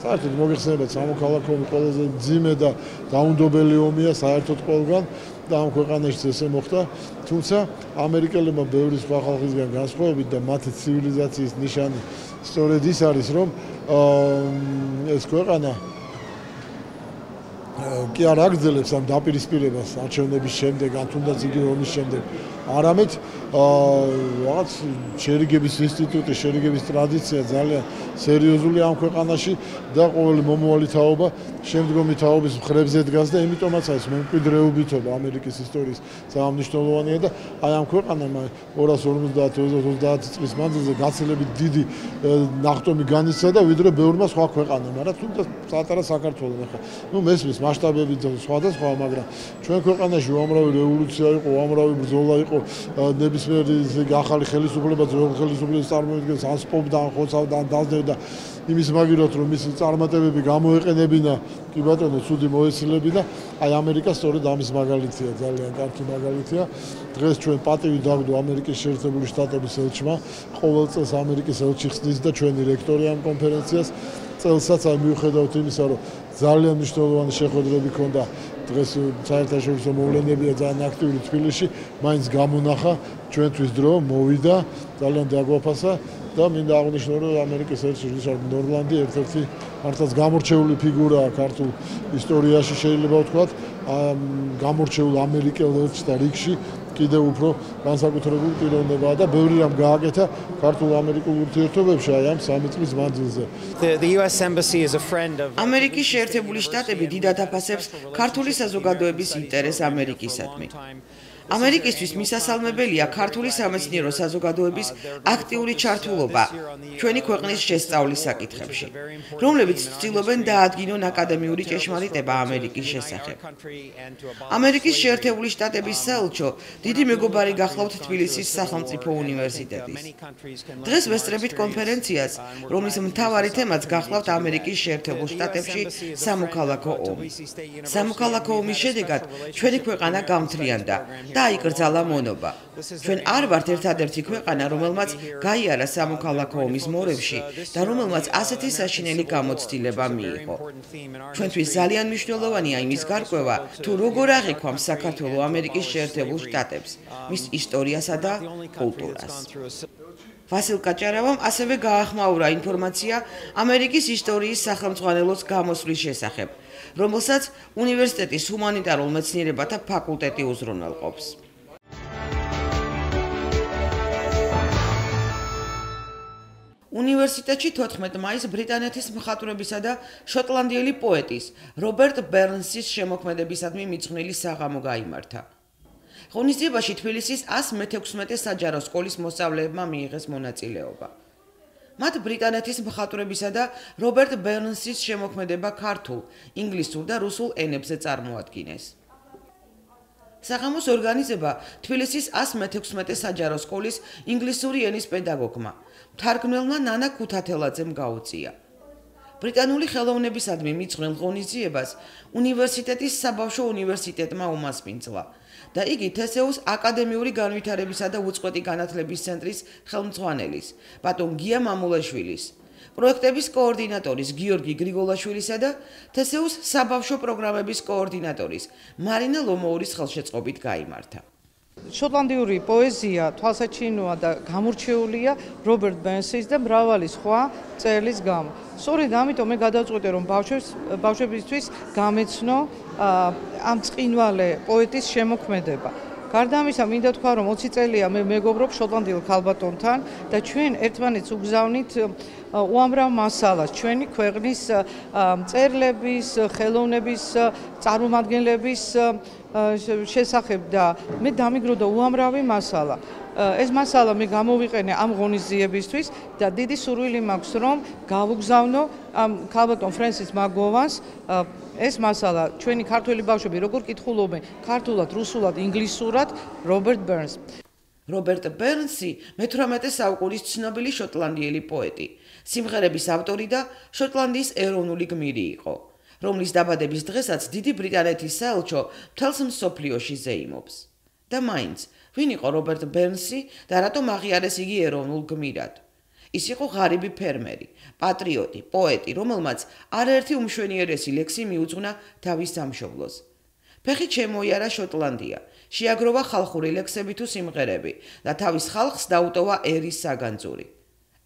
საერთოდ მოგეხსენებათ, სამოქალაქო ომი ყველაზე მძიმე და დაუნდობელი ომია საერთოდ ყველგან და ამ ქვეყანაშიც ესე მოხდა, თუმცა ამერიკელებმა ბევრი სხვა ხალხისგან განსხვავებით და მათი ცივილიზაციის ნიშანი სწორედ ის არის, რომ ეს ქვეყანა კი არ აგრძელებს ამ დაპირისპირებას არჩევნების შემდეგ, ან თუნდაც იგივე ომის შემდეგ, არამედ რაღაც შერიგების ინსტიტუტი, შერიგების ტრადიცია ძალიან სერიოზული ამ ქვეყანაში და ყოველი მომავალი თაობა შემდგომი თაობის მხრებზე დგას და იმიტომაც არის მემკვიდრეობითობა ამერიკის ისტორიის ძალიან მნიშვნელოვანია და აი ამ ქვეყანამ 250 წლის მანძილზე გაცილებით დიდი ნახტომი განიცადა და ვიდრე ბევრმა სხვა ქვეყანამ, მაგრამ თუნდაც პატარა საქართველოს ახლა. მესმის მასშტაბები სხვადასხვა, მაგრამ ჩვენ ქვეყანაში უამრავი რევოლუცია იყო, უამრავი ბრძოლა იყო, ნებისმიერი ახალი ხელისუფლება ძველ ხელისუფლების წარმოადგენს ასპობდა, ხოცავდა, დაძევდა იმის მაგივრად, რომ მისი წარმატებები გამოეყენებინა, კი ბატონო, ცუდი მოეცილებინა, აი ამერიკა სწორედ ამის მაგალითია, ძალიან კარგი მაგალითია. დღეს ჩვენ პატივი დაგვდო ამერიკის შეერთებული შტატების ელჩმა, ყოველ წელს ამერიკის ელჩი ხსნის და ჩვენი რექტორი ამ კონფერენციას წელსაც აი მიუხედავთ იმისა, რომ ძალიან მნიშვნელოვანი შეხვედრები ჰქონდა დღეს საერთაშორისო მოვლენებია ძალიან აქტიური თბილისში, მაინც გამონახა ჩვენთვის დრო მოვიდა, ძალიან დაგვაფასა და მინდა აღნიშნო, რომ ამერიკის ელჩი რიჩარდ ნორლანდი ერთ-ერთი მართლაც გამორჩეული ფიგურაა ქართულ ისტორიაში, შეიძლება ვთქვათ, გამორჩეულ ამერიკელ ელჩთა რიგში კიდევ უფრო განსაკუთრებული პიროვნებაა და ბევრი რამ გააკეთა ქართულ-ამერიკულ ურთიერთობებში აი ამ 3 წლის მანძილზე. ამერიკის შეერთებული შტატები დიდად აფასებს ქართული საზოგადოების ინტერესს ამერიკისადმი. ამერიკისთვის მისასალმებელია ქართული სამეცნიერო საზოგადოების აქტიური ჩართულობა ჩვენი ქვეყნის შესწავლის საკითხებში, რომლებიც ცდილობენ დაადგინონ აკადემიური ჭეშმარიტება ამერიკის შესახებ. ამერიკის შეერთებული შტატების საელჩო დიდი მეგობარი გახლავთ თბილისის სახელმწიფო უნივერსიტეტის. დღეს ვესწრებით კონფერენციას, რომლის მთავარი თემაც გახლავთ ამერიკის შეერთებულ შტატებში სამოქალაქო ომი. სამოქალაქო ომის შედეგად ჩვენი ქვეყანა გამთლიანდა და აიკრძალა მონობა. ჩვენ არ ვართ ერთადერთი ქვეყანა, რომელმაც გაიარა სამოქალაქო ომის მორევში და რომელმაც ასეთი საშინელი გამოცდილება მიიღო. ჩვენთვის ძალიან მნიშვნელოვანია იმის გარკვევა, თუ როგორ აღიქვამს საქართველო ამერიკის შეერთებულ შტატებს, მის ისტორიასა და კულტურას. ვასილ კაჭარავამ ასევე გაახმაურა ინფორმაცია ამერიკის ისტორიის სახელმძღვანელოს გამოსვლის შესახებ, რომელსაც უნივერსიტეტის ჰუმანიტარულ მეცნიერებათა ფაკულტეტი უზრუნველყოფს. უნივერსიტეტში 14 მაისს ბრიტანეთის მხატვრებისა და შოტლანდიელი პოეტის რობერტ ბერნსის შემოქმედებისადმი მიძღვნილი საღამო გაიმართა. ღონისძიებაში თბილისის 116 საჯარო სკოლის მოსწავლეებმა მიიღეს მონაწილეობა. მათ ბრიტანეთის მხატვრებისა და რობერტ ბერნსის შემოქმედება ქართულ, ინგლისურ და რუსულ ენებზე წარმოადგინეს. საღამოს ორგანიზება თბილისის 116 საჯარო სკოლის ინგლისური ენის პედაგოგმა, მთარგმნელმა ნანა ქუთათელაძემ გაუწია. ბრიტანული ხელოვნებისადმი მიძღვნილ ღონისძიებას უნივერსიტეტის საბავშვო უნივერსიტეტმა უმასპინძლა და იგი თესეუს აკადემიური განვითარებისა და უწყვეტი განათლების ცენტრის ხელმძღვანელის, ბატონ გია მამულაშვილის, პროექტების კოორდინატორის გიორგი გრიგოლაშვილისა და თესეუს საბავშვო პროგრამების კოორდინატორის მარინა ლომოურის ხელშეწყობით გაიმართა. შოტლანდიური პოეზია თვალსაჩინოა და გამორჩეულია რობერტ ბერნსის და მრავალი სხვა მწერლის გამო. სწორედ ამიტომ მე გადავწყვიტე, რომ ბავშვებისთვის გამეცნო ამ წყინვალე პოეტის შემოქმედება. გარდა ამისა, მინდა თქვა, რომ 20 წელია მე მეგობრობ შოტლანდიელ ქალბატონთან და ჩვენ ერთმანეთს უგზავნით უამრავ მასალას, ჩვენი ქვეყნის მწერლების, ხელოვნების წარმომადგენლების შესახებ და მე დამიგროვდა უამრავი მასალა. ეს მასალა მე გამოვიყენე ამ ღონისძიებისთვის და დიდი სურვილი მაქვს, რომ გავუგზავნო ამ ქალბატონ ფრენსის მაგოვანს ეს მასალა ჩვენი ქართველი ბავშვები როგორ კითხულობენ ქართულად, რუსულად, ინგლისურად რობერტ ბერნს. რობერტ ბერნსი მე-18 საუკუნის ცნობილი შოტლანდიელი პოეტი, სიმღერების ავტორი და შოტლანდიის ეროვნული გმირი იყო, რომლის დაბადების დღესაც დიდი ბრიტანეთის საელჩო მთელს მსოფლიოში ზეიმობს. და მაინც, ვინ იყო რობერტ ბერნსი და რატომ აღიარეს იგი ეროვნულ გმირად? ის იყო ღარიბი ფერმერი, პატრიოტი, პოეტი, რომელმაც არაერთი უმშვენიერესი ლექსი მიუძღვნა თავის სამშობლოს. ფეხით შემოიარა შოტლანდია, შეაგროვა ხალხური ლექსები თუ სიმღერები და თავის ხალხს დაუტოვა ერის საგანძური.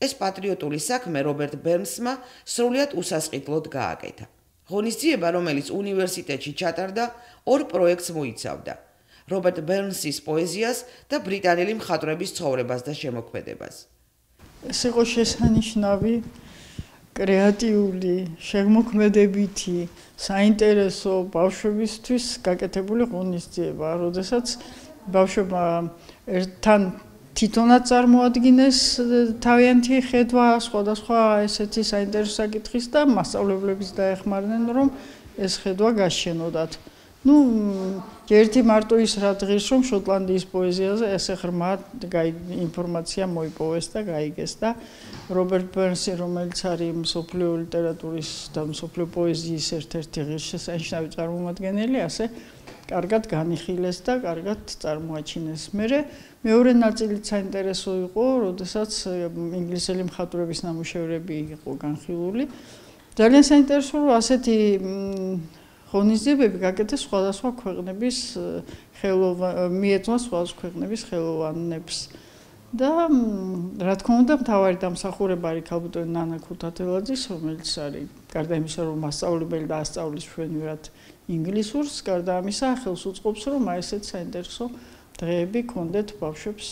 ეს პატრიოტული საქმე რობერტ ბერნსმა სრულიად უსასყიდლოდ გააკეთა. ღონისძიება, რომელიც უნივერსიტეტში ჩატარდა, ორ პროექტს მოიცავდა: რობერტ ბერნსის პოეზიას და ბრიტანელი მხატვრების ცხოვრებას და შემოქმედებას. ეს იყო შესანიშნავი, კრეატიული, შემოქმედებითი, საინტერესო ბავშვებისთვის გაკეთებული ღონისძიება, როდესაც ბავშვებმა ერთთან თვითონაც წარმოადგინეს თავიანთი ხედვა სხვადასხვა ესეთი საინტერესო საკითხის და მასწავლებლებიც დაეხმარნენ, რომ ეს ხედვა გაშენოდათ. ერთი მარტო ის რა დღის, რომ შოტლანდიის პოეზიაზე ესე ღრმა ინფორმაცია მოიპოვეს და გაიგეს და რობერტ ბერნსი, რომელიც არის მსოფლიო ლიტერატურის და მსოფლიო პოეზიის ერთ-ერთი ღირსშესანიშნავი წარმომადგენელი, ასე კარგად განიხილეს და კარგად წარმოაჩინეს. მეორე ნაწილიც საინტერესო იყო, როდესაც ინგლისელი მხატვრების ნამუშევრები იყო განხილული. ძალიან საინტერესო, რომ ასეთი ღონისძიებები გაკეთეს სხვადასხვა ქვეყნების მიეძღვნა სხვადასხვა ქვეყნების ხელოვანებს. და რა თქმა უნდა, მთავარი დამსახურება არის ქალბატონი ნანა ქუთათელაძის, რომელიც არის გარდა იმისა, რომ მასწავლებელი და ასწავლის ჩვენივად ინგლისურს, გარდა ამისა, ხელს უწყობს, რომ აი ესეთი საინტერესო დღეები გქონდეთ ბავშვებს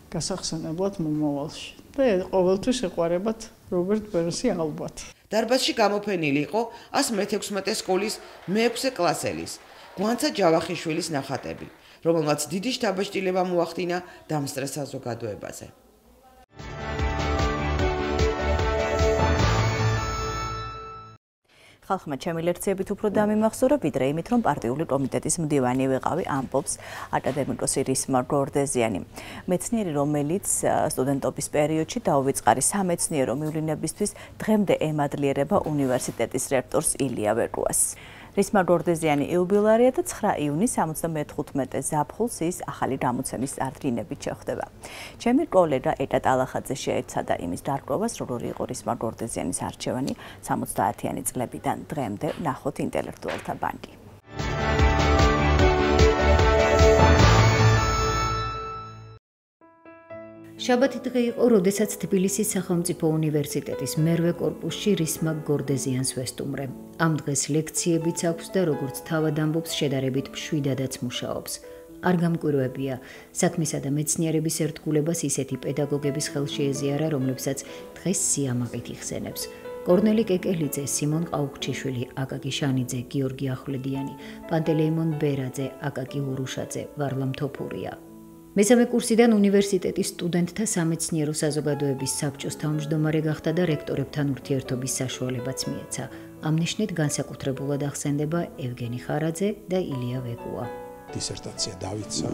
გასახსენებლად მომავალში. და ყოველთვის ეყვარებათ რობერტ ბერნსი ალბათ. დარბაზში გამოფენილი იყო 116 სკოლის მე-6 კლასელის გვანცა ჯავახიშვილის ნახატები, რომელმაც დიდი შთაბეჭდილება მოახდინა დამსწრე საზოგადოებაზე. ხალხმა ჩემი ლექციებით უფრო დამიმახსოვრა, ვიდრე იმით, რომ პარტიული კომიტეტის მდივანი ვიყავი, ამბობს აკადემიკოსი რისმა გორდეზიანი. მეცნიერი, რომელიც სტუდენტობის პერიოდში დაუვიწყარი სამეცნიერო მივლინებისთვის დღემდე ემადლიერება უნივერსიტეტის რექტორს ილია ვერკუას. რისმა გორდეზიანი იუბილარია და 9 იუნის 75 ზაფხულს ის ახალი გამოცემის წარდგინებით შეხვდება. ჩემი კოლეგა ეტა ტალახაძე შეეცადა იმის დარკვევას, როგორი იყო რისმა გორდეზიანის არჩევანი 70-იანი წლებიდან დღემდე, ნახოთ ინტელექტუალთა ბანკი. შაბათი დღე იყო, როდესაც თბილისის სახელმწიფო უნივერსიტეტის მერვე კორპუსში რისმა გორდეზიანს ვესტუმრე. ამ დღეს ლექციებიც აქვს და როგორც თავად ამბობს, შედარებით მშვიდადაც მუშაობს. არ გამკვირვებია. საქმისა და მეცნიერების ერთგულებას ისეთი პედაგოგების ხელში ეზიარა, რომლებსაც დღეს სიამაყით იხსენებს. კორნელი კეკელიძე, სიმონ ყაუხჩიშვილი, აკაკი შანიძე, გიორგი ახვლედიანი, პანტელეიმონ ბერაძე, აკაკი ურუშაძე, ვარლამ თოფურია. მესამე კურსიდან უნივერსიტეტის სტუდენტთა სამეცნიერო საზოგადოების საბჭოს თავმჯდომარე გახდა და რექტორებთან ურთიერთობის საშუალებაც მიეცა. ამ ნიშნით განსაკუთრებულად ახსენდება ევგენი ხარაძე და ილია ვეგუა. დისერტაცია დავიცა,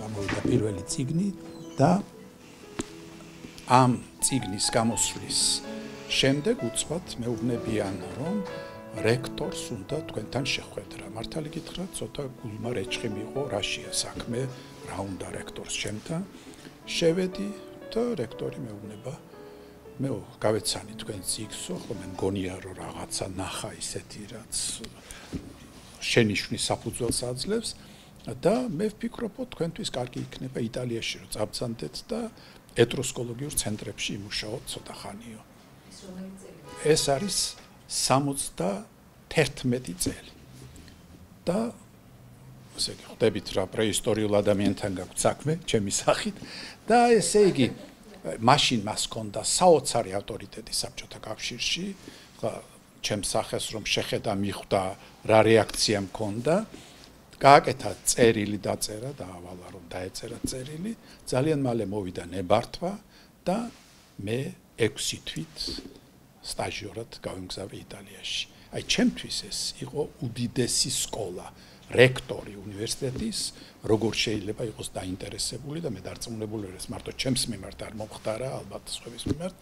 გამოვიდა პირველი წიგნი და ამ წიგნის გამოსვლის შემდეგ უცბად მეუბნებიან, რომ რექტორს უნდა თქვენთან შეხვედრა. მართალი გითხრათ, ცოტა გულმა რეჩხი მიიღო, რაშია საქმე, რა უნდა რექტორს ჩემთან. შევედი და რექტორი მეუბნება, მე გავეცანი თქვენ წიგნსო, ხო მე მგონია რომ რაღაცა ნახა ისეთი, რაც შენიშვნის საფუძველს აძლევს და მე ვფიქრობ, თქვენთვის კარგი იქნება იტალიაში რომ წაბრძანდეთ და ეტრუსკოლოგიურ ცენტრებში იმუშაოთ ცოტა ხანიო. ეს არის 71 წელი. და ესე იგი ხვდებით რა პრეისტორიულ ადამიანთან გაქვთ საქმე, ჩემი სახით და ესე იგი მაშინ მას ჰქონდა საოცარი ავტორიტეტი საბჭოთა კავშირში, ხა ჩემს სახეს რომ შეხედა მიხვდა რა რეაქცია მქონდა, გააკეთა წერილი დაწერა და ავალა რომ დაეწერა წერილი, ძალიან მალე მოვიდა ნებართვა და მე 6 თვით სტაჟიორად გავიმგზავრე იტალიაში. აი ჩემთვის ეს იყო უდიდესი სკოლა, რექტორი უნივერსიტეტის, როგორ შეიძლება იყოს დაინტერესებული და მე დარწმუნებული ვარ, ეს მარტო ჩემს მიმართ არ მომხდარა, ალბათ სხვების მიმართ.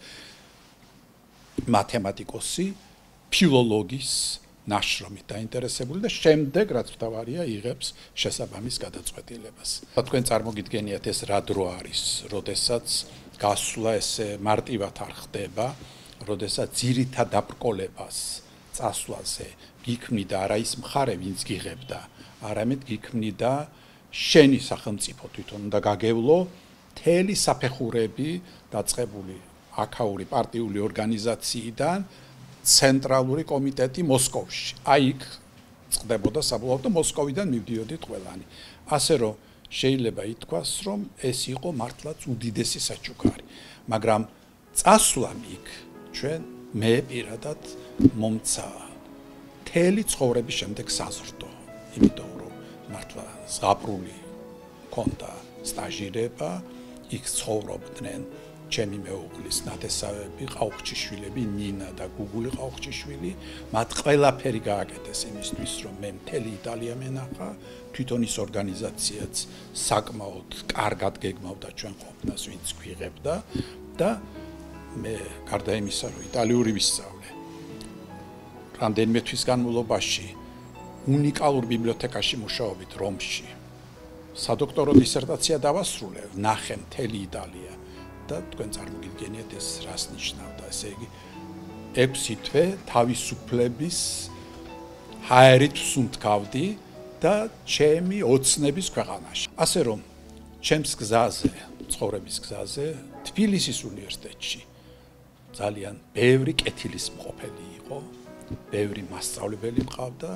მათემატიკოსი, ფილოლოგის ნაშრომით დაინტერესებული და შემდეგ რაც ვთავარია იღებს შესაბამის გადაწყვეტილებას. თქვენ წარმოგიდგენიათ ეს რა დრო არის, როდესაც გასვლა ესე მარტივად არ ხდება, როდესაც ძირითად დაბრკოლებას წასვლაზე გიქმნიდა არა ის მხარე, ვინც გიღებდა, არამედ გიქმნიდა შენი სახელმწიფო თვითონ უნდა გაგევლო მთელი საფეხურები დაწყებული აქაური პარტიული ორგანიზაციიდან ცენტრალური კომიტეტი მოსკოვში. აი იქ წყდებოდა საბოლოოდ და მოსკოვიდან მივდიოდით ყველანი. ასე რომ შეიძლება ითქვას, რომ ეს იყო მართლაც უდიდესი საჩუქარი, მაგრამ წასვლამ იქ ჩვენ მე პირადად მომცა მთელი ცხოვრების შემდეგ საზრდო, იმიტომ რომ მართლა ზღაპრული მქონდა სტაჟირება, იქ ცხოვრობდნენ ჩემი მეუღლის ნათესავები, ყაუხჩიშვილები, ნინა და გუგული ყაუხჩიშვილი, მათ ყველაფერი გააკეთეს იმისთვის, რომ მე მთელი იტალია მენახა, თვითონ ის ორგანიზაციაც საკმაოდ კარგად გეგმავდა ჩვენ ყოფნას, ვინც გვიღებდა და მე გარდა იმისა, რომ იტალიური ვისწავლე, რამდენიმე თვის განმავლობაში უნიკალურ ბიბლიოთეკაში მუშაობით რომში, სადოქტორო დისერტაცია დავასრულე, ნახე მთელი იტალია და თქვენ წარმოგიდგენიათ ეს რას ნიშნავდა, ესე იგი 6 თვე თავისუფლების ჰაერით ვსუნთქავდი და ჩემი ოცნების ქვეყანაში. ასე რომ ჩემს გზაზე, ცხოვრების გზაზე, თბილისის უნივერსიტეტში ძალიან ბევრი კეთილისმყოფელი იყო, ბევრი მასწავლებელი მყავდა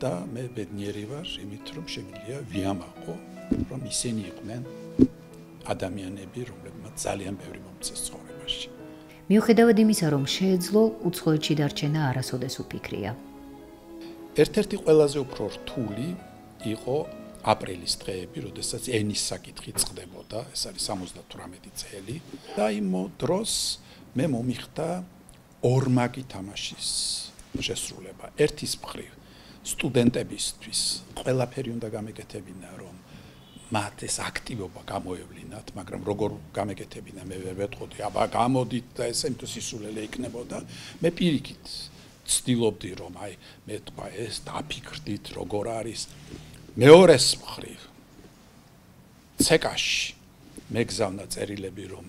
და მე ბედნიერი ვარ იმით, რომ შემიძლია ვიამაყო, რომ ისინი იყვნენ ადამიანები, რომლებმაც ძალიან ბევრი მომწეს ცხოვრებაში. მიუხედავად იმისა, რომ შეეძლო უცხოეთში დარჩენა არასოდეს უფიქრია. ერთ-ერთი ყველაზე უფრო რთული იყო აპრილის დღეები, როდესაც ენის საკითხი წყდებოდა, ეს არის 78 წელი და იმ დროს მე მომიხდა ორმაგი თამაშის შესრულება. ერთის მხრივ სტუდენტებისთვის ყველაფერი უნდა გამეკეთებინა, რომ მათ ეს აქტივობა გამოევლინათ, მაგრამ როგორ გამეკეთებინა მე ვერ ვეთყოდი, აბა გამოდით და ესე იმიტომ სისულელე იქნებოდა. მე პირიქით ცდილობდი, რომ აი მე თქვა ეს დაფიქრდით, როგორ არის. მეორეს მხრივ ცეკაში მეგზავნა წერილები, რომ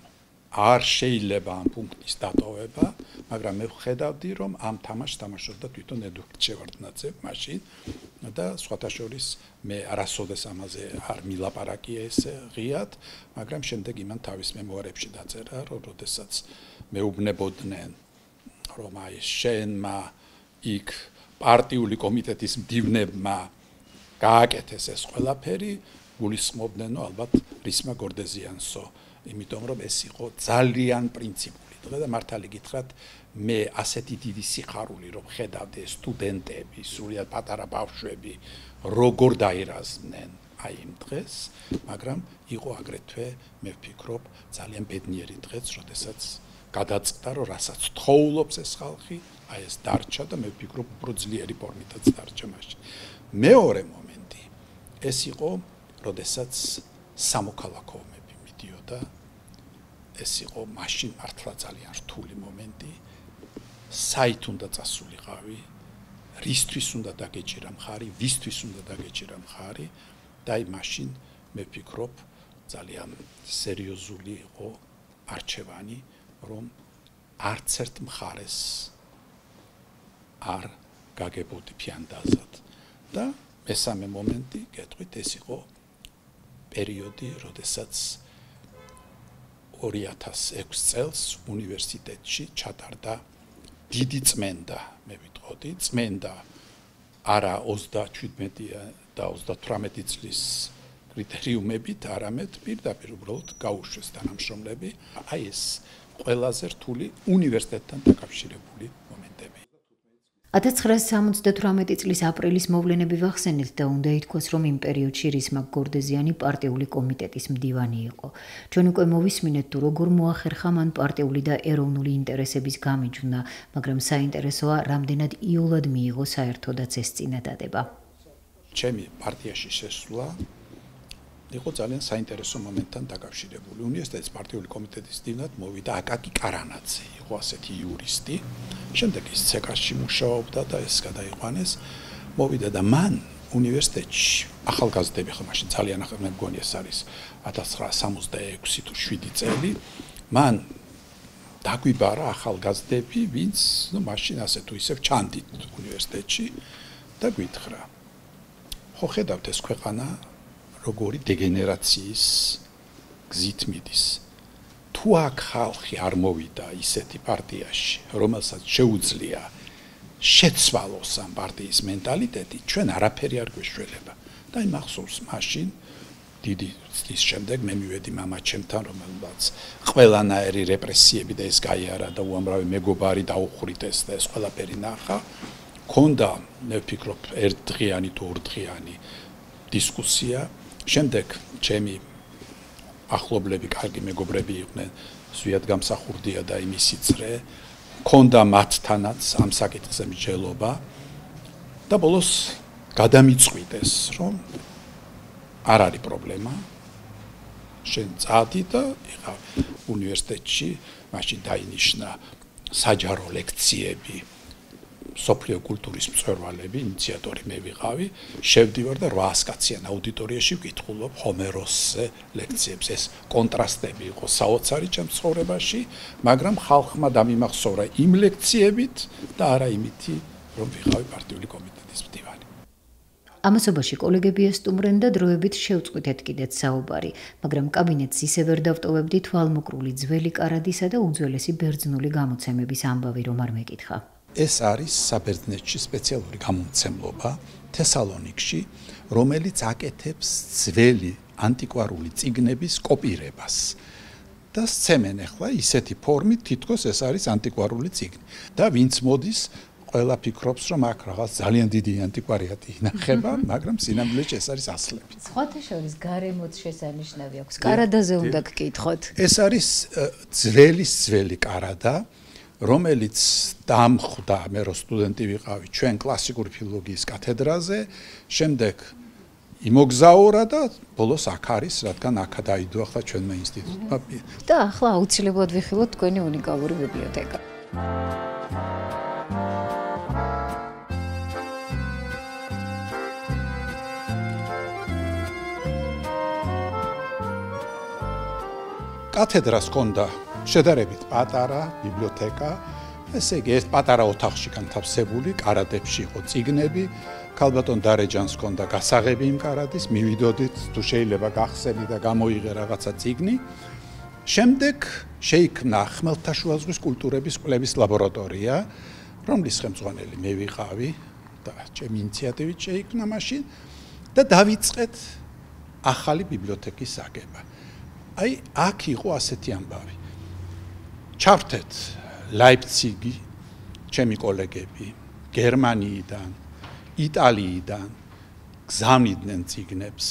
არ შეიძლება ამ პუნქტის დატოვება, მაგრამ მე ვხედავდი, რომ ამ თამაშს თამაშობდა თვითონ ედუარდ შევარდნაძე მაშინ და სხვათა შორის მე არასოდეს ამაზე არ მილაპარაკია ესე ღიად, მაგრამ შემდეგ იმან თავის მემუარებში დაწერა, რომ როდესაც მეუბნებოდნენ, რომ აი შენმა იქ პარტიული კომიტეტის მდივნებმა გააკეთეს ეს ყველაფერი, გულისხმობდნენ, ალბათ რისმა გორდეზიანსო, იმიტომ რომ ეს იყო ძალიან პრინციპული. დღე და მართალი გითხრათ, მე ასეთი დიდი სიხარული რომ ხედავდი სტუდენტები, სრულიად პატარა ბავშვები, როგორ დაირაზმნენ აი იმ დღეს, მაგრამ იყო აგრეთვე, მე ვფიქრობ, ძალიან ბედნიერი დღეც, როდესაც გადაწყდა, რომ რასაც თხოვლობს ეს ხალხი, აი ეს დარჩა და მე ვფიქრობ, უფრო ძლიერი ფორმითაც დარჩა მაშინ. მეორე მომენტი, ეს იყო, როდესაც სამოქალაქო ომები მიდიოდა, ეს იყო მაშინ მართლა ძალიან რთული მომენტი, საით უნდა წასულიყავი, რისთვის უნდა დაგეჭირა მხარი, ვისთვის უნდა დაგეჭირა მხარი და აი მაშინ მე ვფიქრობ, ძალიან სერიოზული იყო არჩევანი, რომ არც ერთ მხარეს არ გაგებოდი ფიანდაზად და მესამე მომენტი, გეტყვით, ეს იყო პერიოდი, როდესაც 2006 წელს უნივერსიტეტში ჩატარდა დიდი წმენდა, მე ვიტყოდი, წმენდა არა 37 და 38 წლის კრიტერიუმებით, არამედ პირდაპირ უბრალოდ გაუშვეს თანამშრომლები. აი ეს ყველაზე რთული უნივერსიტეტთან დაკავშირებული მომენტები. 1978 წლის აპრილის მოვლენები ვახსენეთ და უნდა ითქვას, რომ იმ პერიოდში რისმაკ გორდეზიანი პარტიული კომიტეტის მდივანი იყო. ჩვენ უკვე მოვისმინეთ, თუ როგორ მოახერხა მან პარტიული და ეროვნული ინტერესების გამიჯვნა, მაგრამ საინტერესოა, რამდენად იოლად მიიღო საერთოდაც ეს წინადადება. ჩემი პარტიაში შესვლა იყო ძალიან საინტერესო მომენტთან დაკავშირებული. უნივერსიტეტის პარტიული კომიტეტის მდივნად მოვიდა აკაკი კარანაძე, იყო ასეთი იურისტი. შემდეგ ის ცეკაში მუშაობდა და ეს გადაიყვანეს. მოვიდა და მან უნივერსიტეტში ახალგაზრდები ხო მაშინ ძალიან ახალ მე მგონი ეს არის 1966 თუ 7 წელი. მან დაგვიბარა ახალგაზრდები, ვინც მაშინ ასე თუ ისევ ჩანდით უნივერსიტეტში და გვითხრა. ხო ხედავთ ეს ქვეყანა როგორი დეგენერაციის გზით მიდის. თუ აქ ხალხი არ მოვიდა ისეთი პარტიაში, რომელსაც შეუძლია შეცვალოს ამ პარტიის მენტალიტეტი, ჩვენ არაფერი არ გვეშველება. და იმ ახსოვს მაშინ დიდი წლის შემდეგ მე მივედი მამაჩემთან, რომელმაც ყველანაირი რეპრესიები და ეს გაიარა და უამრავი მეგობარი დაუხრიტეს და ეს ყველაფერი ნახა. ქონდა, მე ვფიქრობ, ერთდღიანი თუ ორდღიანი დისკუსია. შემდეგ ჩემი ახლობლები, კარგი მეგობრები იყვნენ, ზვიად გამსახურდია და იმისი წრე, ქონდა მათთანაც ამ საკითხზე მსჯელობა და ბოლოს გადამიწყვიტეს, რომ არ არის პრობლემა. შენ წადი და ეხა უნივერსიტეტში მაშინ დაინიშნა საჯარო ლექციები. სოფლიო კულტურის მწვერვალები, ინიციატორი მე ვიყავი, შევდივარ და 800 კაციან აუდიტორიაში ვკითხულობ ჰომეროსზე ლექციებს. ეს კონტრასტები იყო საოცარი ჩემს ცხოვრებაში, მაგრამ ხალხმა დამიმახსოვრა იმ ლექციებით და არა იმითი, რომ ვიყავი პარტიული კომიტეტის მდივანი. ამასობაში კოლეგები ესტუმრენ და დროებით შევწყვიტეთ კიდეც საუბარი, მაგრამ კაბინეტს ისე ვერ დავტოვებდი თვალმოკრული ძველი კარადისა და უძველესი ბერძნული გამოცემების ამბავი რომ არ მეკითხა. ეს არის საბერძნეთში სპეციალური გამომცემლობა თესალონიკში, რომელიც აკეთებს ძველი ანტიკვარული წიგნების კოპირებას. და სცემენ ახლა ისეთი ფორმით, თითქოს ეს არის ანტიკვარული წიგნი. და ვინც მოდის, ყველა ფიქრობს, რომ აქ რაღაც ძალიან დიდი ანტიკვარიატი ინახება, მაგრამ სინამდვილეში ეს არის ასლები. სხვათა შორის გარემოც შესანიშნავი აქვს. კარადაზე უნდა გკითხოთ. ეს არის ძველი კარადა, რომელიც დამხვდა, მე რო სტუდენტი ვიყავი, ჩვენ კლასიკური ფილოლოგიის კათედრაზე, შემდეგ იმოგზაურა და ბოლოს აქ არის, რადგან აქ დაიდო ახლა ჩვენმა ინსტიტუტმა. და ახლა აუცილებლად ვიხილოთ თქვენი უნიკალური ბიბლიოთეკა. კათედრას ჰქონდა შედარებით პატარა ბიბლიოთეკა, ესე იგი ეს პატარა ოთახში განთავსებული, კარადებში იყო წიგნები, ქალბატონ დარეჯანს ჰქონდა გასაღები იმ კარადის, მივიდოდით, თუ შეიძლება გახსენი და გამოიღე რაღაცა წიგნი. შემდეგ შეიქმნა ხმელთაშუა ზღვის კულტურების კვლევის ლაბორატორია, რომლის ხელმძღვანელი მე ვიყავი და ჩემი ინიციატივით შეიქმნა მაშინ და დავიწყეთ ახალი ბიბლიოთეკის აგება. აი, აქ იყო ასეთი ამბავი. ჩავთეთ ლაიფციგი, ჩემი კოლეგები, გერმანიიდან, იტალიიდან გზავნიდნენ წიგნებს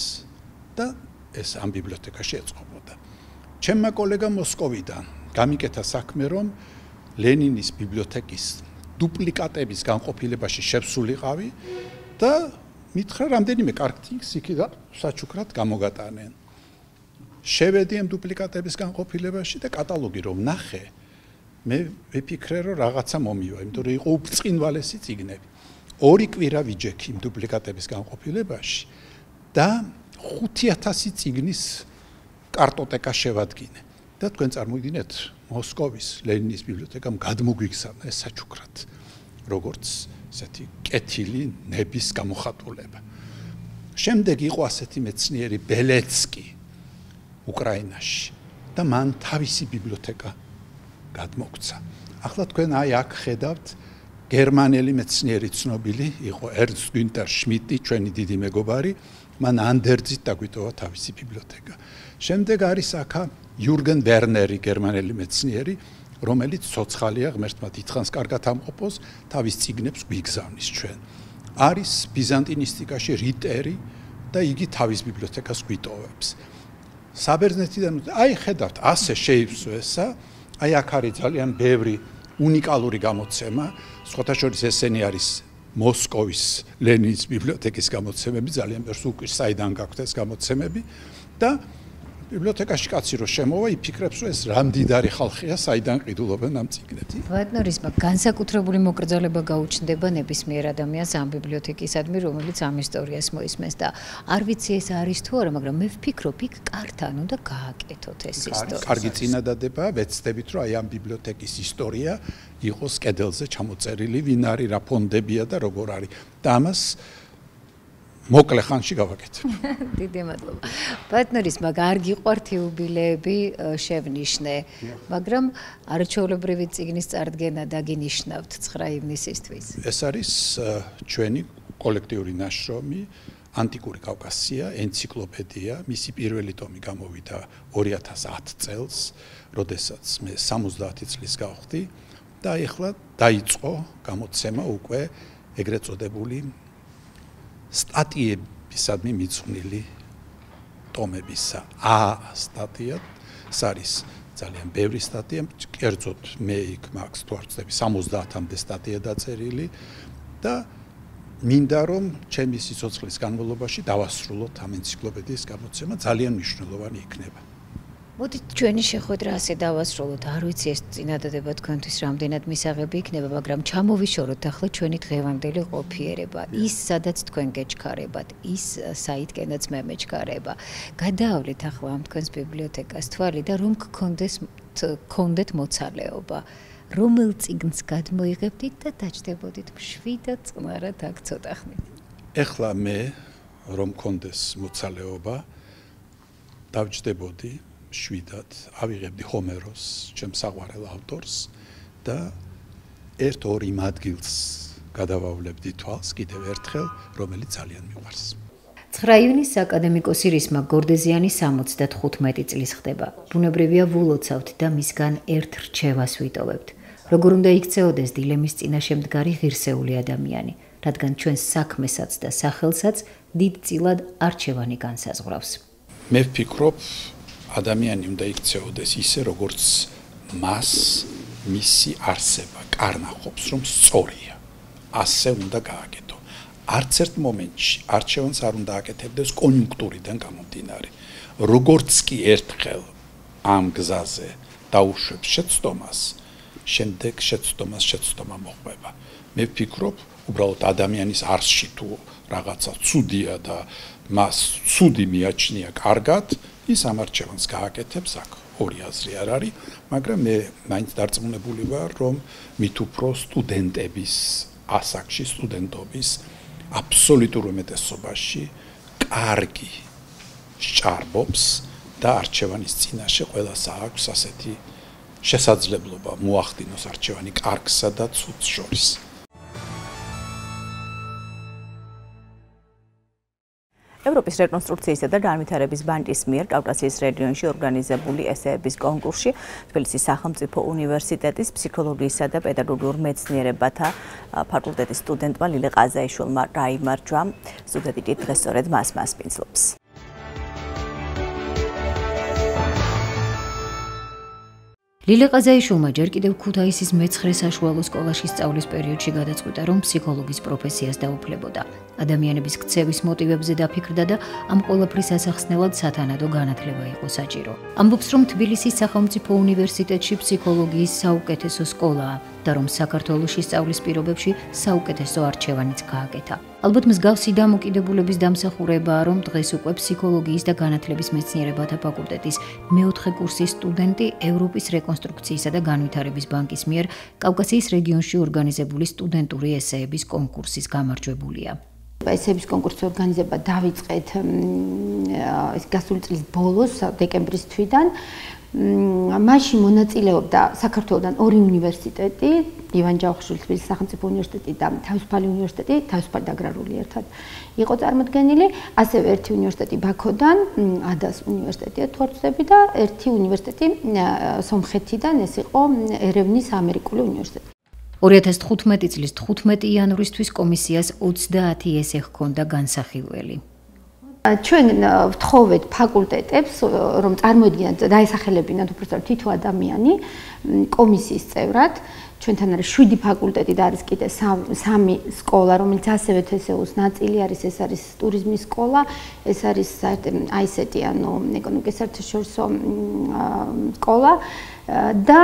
და ეს ამ ბიბლიოთეკაში ეწყობოდა. ჩემმა კოლეგამ მოსკოვიდან გამიკეთა საქმე, რომ ლენინის ბიბლიოთეკის დუპლიკატების განყოფილებაში შევსულიყავი და მითხრა რამდენიმე კარგ წიგნს იქიდან საჩუქრად გამოგატანენ. შევედი ამ დუპლიკატების განყოფილებაში და კატალოგი რომ ნახე, მე ვიფიქრე, რომ რაღაცა მომივა, იმიტომ რომ იყო უბწყინვალესი წიგნები. 2 კვირა ვიჯექი იმ დუპლიკატების განყოფილებაში და 5000 წიგნის კარტოტეკა შევადგინე. და თქვენ წარმოგიდგინეთ, მოსკოვის ლენინის ბიბლიოთეკამ გადმოგვიგზავნა ეს საჩუქრად, როგორც ესეთი კეთილი ნების გამოხატულება. შემდეგ იყო ასეთი მეცნიერი ბელეცკი უკრაინაში და მან თავისი ბიბლიოთეკა გადმოგცა. ახლა თქვენ აი აქ ხედავთ გერმანელი მეცნიერი ცნობილი იყო ერნსტ გუნტერ შმიტი, ჩვენი დიდი მეგობარი, მან ანდერძით დაგვიტოვა თავისი ბიბლიოთეკა. შემდეგ არის აქა იურგენ ვერნერი, გერმანელი მეცნიერი, რომელიც ცოცხალია, ღმერთმა დიდხანს კარგად ამყოფოს, თავის წიგნებს გვიგზავნის ჩვენ. არის ბიზანტინისტიკაში რიტერი და იგი თავის ბიბლიოთეკას გვიტოვებს. საბერძნეთიდან აი ხედავთ, ასე შეივსო ესა, აი აქ არის ძალიან ბევრი უნიკალური გამოცემა, სხვათა შორის ესენი არის მოსკოვის ლენინის ბიბლიოთეკის გამოცემები, ძალიან ბევრს უკვირს საიდან გაქვთ ეს გამოცემები და ბიბლიოთეკაში კაცი რო შემოვა, იფიქრებს, რომ ეს რამდიდარი ხალხია, საიდან ყიდულობენ ამ წიგნებს. ბატონისმა განსაკუთრებული მოკრძალება გაუჩნდება ნებისმიერ ადამიანს ამ ბიბლიოთეკისადმი, რომელიც ამ ისტორიას მოისმენს და არ ვიცი ეს არის თუ არა, მაგრამ მე ვფიქრობ, იქ კართან უნდა გააკეთოთ ეს ისტორია. კარგი წინადადებაა, ვეცდებით, რომ აი ამ ბიბლიოთეკის ისტორია იყოს კედელზე ჩამოწერილი, ვინ არის, რა ფონდებია და როგორ არის. და ამას მოკლე ხანში გავაკეთებ. დიდი მადლობა. ბატონის, მაგრამ არ გიყვართ იუბილეები შევნიშნე, მაგრამ არაჩვეულებრივი წიგნის წარდგენა დაგინიშნავთ 9 ივნისისთვის. ეს არის ჩვენი კოლექტიური ნაშრომი ანტიკური კავკასია, ენციკლოპედია, მისი პირველი ტომი გამოვიდა 2010 წელს, როდესაც მე 70 წლის გავხდი და ეხლა დაიწყო გამოცემა უკვე ეგრეთ წოდებული სტატიებისადმი მიძღვნილი ტომებისა. სტატია, ეს არის ძალიან ბევრი სტატია, კერძოდ მე იქ მაქვს თუ არ ვცდები 70-მდე სტატია დაწერილი და მინდა რომ ჩემი სიცოცხლის განმავლობაში დავასრულოთ ამ ენციკლოპედიის გამოცემა, ძალიან მნიშვნელოვანი იქნება. მოდით ჩვენი შეხვედრა ასე დავასრულოთ. არ ვიცი ეს წინადადება თქვენთვის რამდენად მისაღები იქნება, მაგრამ ჩამოვიშოროთ ახლა ჩვენი დღევანდელი ყოფიერება. ის სადაც თქვენ გეჩქარებათ, ის საითკენაც მე მეჩქარება. გადაავლით ახლა ამ თქვენს ბიბლიოთეკას თვალი და რომ გქონდეთ მოცალეობა. რომელ წიგნს გადმოიღებდით და დაჯდებოდით მშვიდად წყნარად აქ ცოტა ხნით. ეხლა მე რომ მქონდეს მოცალეობა დავჯდებოდი შვიდად ავიღებდი ჰომეროს, ჩემს საყვარელ ავტორს და ერთ-ორ იმ ადგილს გადავავლებდი თვალს კიდევ ერთხელ, რომელიც ძალიან მიყვარს. 9 ივნისს აკადემიკოსი რისმა გორდეზიანი 75 წლის ხდება. ბუნებრივია ვულოცავთ და მისგან ერთ რჩევას ვიტოვებთ. როგორ უნდა იქცეოდეს დილემის წინაშე მდგარი ღირსეული ადამიანი, რადგან ჩვენს საქმესაც და სახელსაც დიდწილად არჩევანი განსაზღვრავს. მე ვფიქრობ, ადამიანი უნდა იქცეოდეს ისე, როგორც მას მისი არსება კარნახობს, რომ სწორია. ასე უნდა გააკეთო. არც ერთ მომენტში არჩევანს არ უნდა აკეთებდეს კონიუნქტურიდან გამომდინარე. როგორც კი ერთხელ ამ გზაზე დაუშვებს შეცდომას, შემდეგ შეცდომა მოხდება. მე ვფიქრობ, უბრალოდ ადამიანის არსში თუ რაღაცა ცუდია და მას ცუდი მიაჩნია კარგად, ის ამ არჩევანს გააკეთებს, აქ ორი აზრი არ არის, მაგრამ მე მაინც დარწმუნებული ვარ, რომ მით უფრო სტუდენტების ასაკში, სტუდენტობის აბსოლუტურ უმეტესობაში კარგი სჭარბობს და არჩევანის წინაშე ყველას აქვს ასეთი შესაძლებლობა მოახდინოს არჩევანი კარგსა და ცუდს შორის. ევროპის რეკონსტრუქციისა და განვითარების ბანკის მიერ კავკასიის რეგიონში ორგანიზებული ესეების კონკურსში თბილისის სახელმწიფო უნივერსიტეტის ფსიქოლოგიისა და პედაგოგიურ მეცნიერებათა ფაკულტეტის სტუდენტმა ლილე ყაზაიშვილმა გაიმარჯვა. სტუდენტი კი დღეს სწორედ მას მასპინძლობს. ლილე ყაზაიშვილმა ჯერ კიდევ ქუთაისის მე-9 საშუალო სკოლაში სწავლის პერიოდში გადაწყვიტა, რომ ფსიქოლოგის პროფესიას დაუფლებოდა. ადამიანების ქცევის მოტივებზე დაფიქრდა და ამ ყველაფრის ასახსნელად სათანადო განათლება იყო საჭირო. ამბობს, რომ თბილისის სახელმწიფო უნივერსიტეტში ფსიქოლოგიის საუკეთესო სკოლაა და რომ საქართველოში სწავლის პირობებში საუკეთესო არჩევანიც გააკეთა. ალბათ მსგავსი დამოკიდებულების დამსახურებაა, რომ დღეს უკვე ფსიქოლოგიის და განათლების მეცნიერებათა ფაკულტეტის მე-4 კურსის სტუდენტი ევროპის რეკონსტრუქციისა და განვითარების ბანკის მიერ კავკასიის რეგიონში ორგანიზებული სტუდენტური ესეების კონკურსის გამარჯვებულია. ესეების კონკურსის ორგანიზება დავიწყეთ გასული წლის ბოლოს, დეკემბრის თვიდან. მაშინ მონაწილეობდა საქართველოდან 2 უნივერსიტეტი, ივან ჯავახიშვილის თბილისის სახელმწიფო უნივერსიტეტი და თავისუფალი უნივერსიტეტი, თავისუფალი და აგრარული ერთად იყო წარმოდგენილი, ასევე ერთი უნივერსიტეტი ბაქოდან, ადას უნივერსიტეტია თორცდები და ერთი უნივერსიტეტი სომხეთიდან, ეს იყო ერევნის ამერიკული უნივერსიტეტი. 2015 წლის 15 იანვრისთვის კომისიას 30 ესე ჰქონდა განსახილველი. ჩვენ ვთხოვეთ ფაკულტეტებს, რომ წარმოედგინათ, დაესახელებინათ უბრალოდ თითო ადამიანი კომისიის წევრად. ჩვენთან არის 7 ფაკულტეტი და არის კიდე 3 სკოლა, რომელიც ასევე თესეუს ნაწილი არის, ეს არის ტურიზმის სკოლა, ეს არის ICT, ანუ ეკონომიკის საერთაშორისო სკოლა და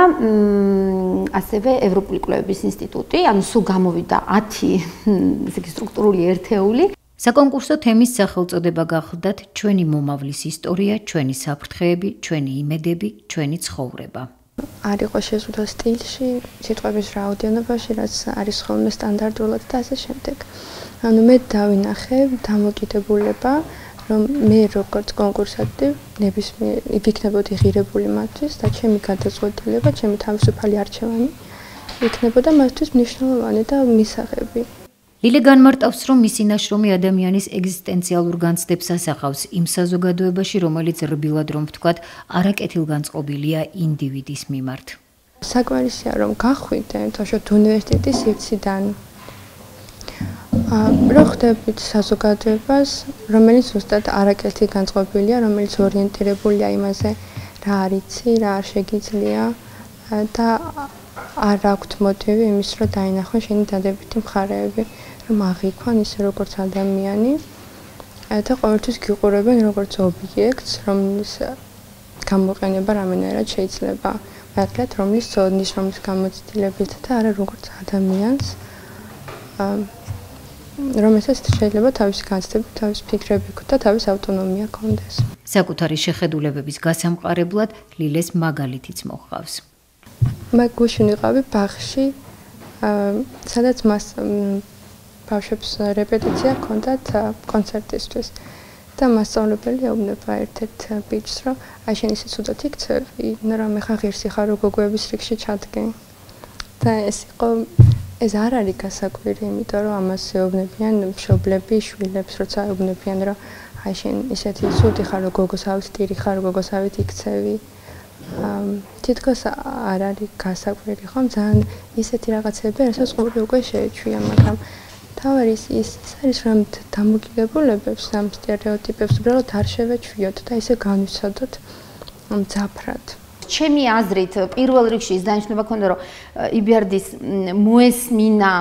ასევე ევროპული კვლევების ინსტიტუტი, ანუ სულ გამოვიდა 10 სტრუქტურული ერთეული. საკონკურსო თემის სახელწოდება გახლდათ ჩვენი მომავლის ისტორია, ჩვენი საფრთხეები, ჩვენი იმედები, ჩვენი ცხოვრება. არ იყო შეზღუდვა სტილში, სიტყვების რაოდენობაში, რაც არის ხოლმე სტანდარტულად და ასე შემდეგ. ანუ მე დავინახე დამოკიდებულება, რომ მე როგორც კონკურსანტი ნებისმიერ ვიქნებოდი ღირებული მათთვის და ჩემი გადაწყვეტილება, ჩემი თავისუფალი არჩევანი იქნებოდა მათთვის მნიშვნელოვანი და მისაღები. ლილე განმარტავს, რომ მისი ნაშრომი ადამიანის ეგზისტენციალურ განცდებს ასახავს იმ საზოგადოებაში, რომელიც რბილად რომ ვთქვათ, არაკეთილგანწყობილია ინდივიდის მიმართ. საკმარისია რომ გახვიდე თოშოთ უნივერსიტეტის სივრციდან. რო ხვდებით საზოგადოებას, რომელიც ზუსტად არაკეთილგანწყობილია, რომელიც ორიენტირებულია იმაზე, რა არიცი, რა არ შეგიძლია და არ აქვთ მოტივი იმის, რომ დაინახონ შენი დადებითი მხარეები, რომ აღიქვან ისე როგორც ადამიანი და ყოველთვის გიყურებენ როგორც ობიექტს, რომლის გამოყენება რამენერად შეიძლება, მაგრამ რომლის ცოდნის, რომლის გამოცდილებით და არა როგორც ადამიანს, რომელსაც შეიძლება თავისი განცდები, თავისი ფიქრები და თავის ავტონომია ჰქონდეს. საკუთარი შეხედულებების გასამყარებლად ლილეს მაგალითიც მოჰყავს. მაგ გუშინ ვიყავი ბაღში, სადაც მას ბავშვებს რეპეტიცია ჰქონდათ კონცერტისთვის და მასწავლებელი ეუბნება ერთ-ერთ ბიჭს, რომ აი შენ ისე ცუდად იქცევი, მაგრამ ეხა ღირსი ხარ, გოგოების რიგში ჩადგე. და ეს არ არის გასაკვირი, იმიტომ რომ ამას ეუბნებიან მშობლები შვილებს, როცა ეუბნებიან, რომ აი შენ ისეთი ცუდი ხარ, გოგოსავით ტირი ხარ, გოგოსავით იქცევი. თითქოს არ არის გასაკვირი, ხომ? ძალიან ისეთი რაღაცები, რასაც ყური უკვე შეეჩვია, მაგრამ თავი ის არის, რომ დამოკიდებულებებს, ამ სტერეოტიპებს უბრალოდ არ შევეჩვიოთ და ისე განვიცადოთ მძაფრად. ჩემი აზრით, პირველ რიგში ის დანიშნულება ქონდა, რომ იბერდის მოესმინა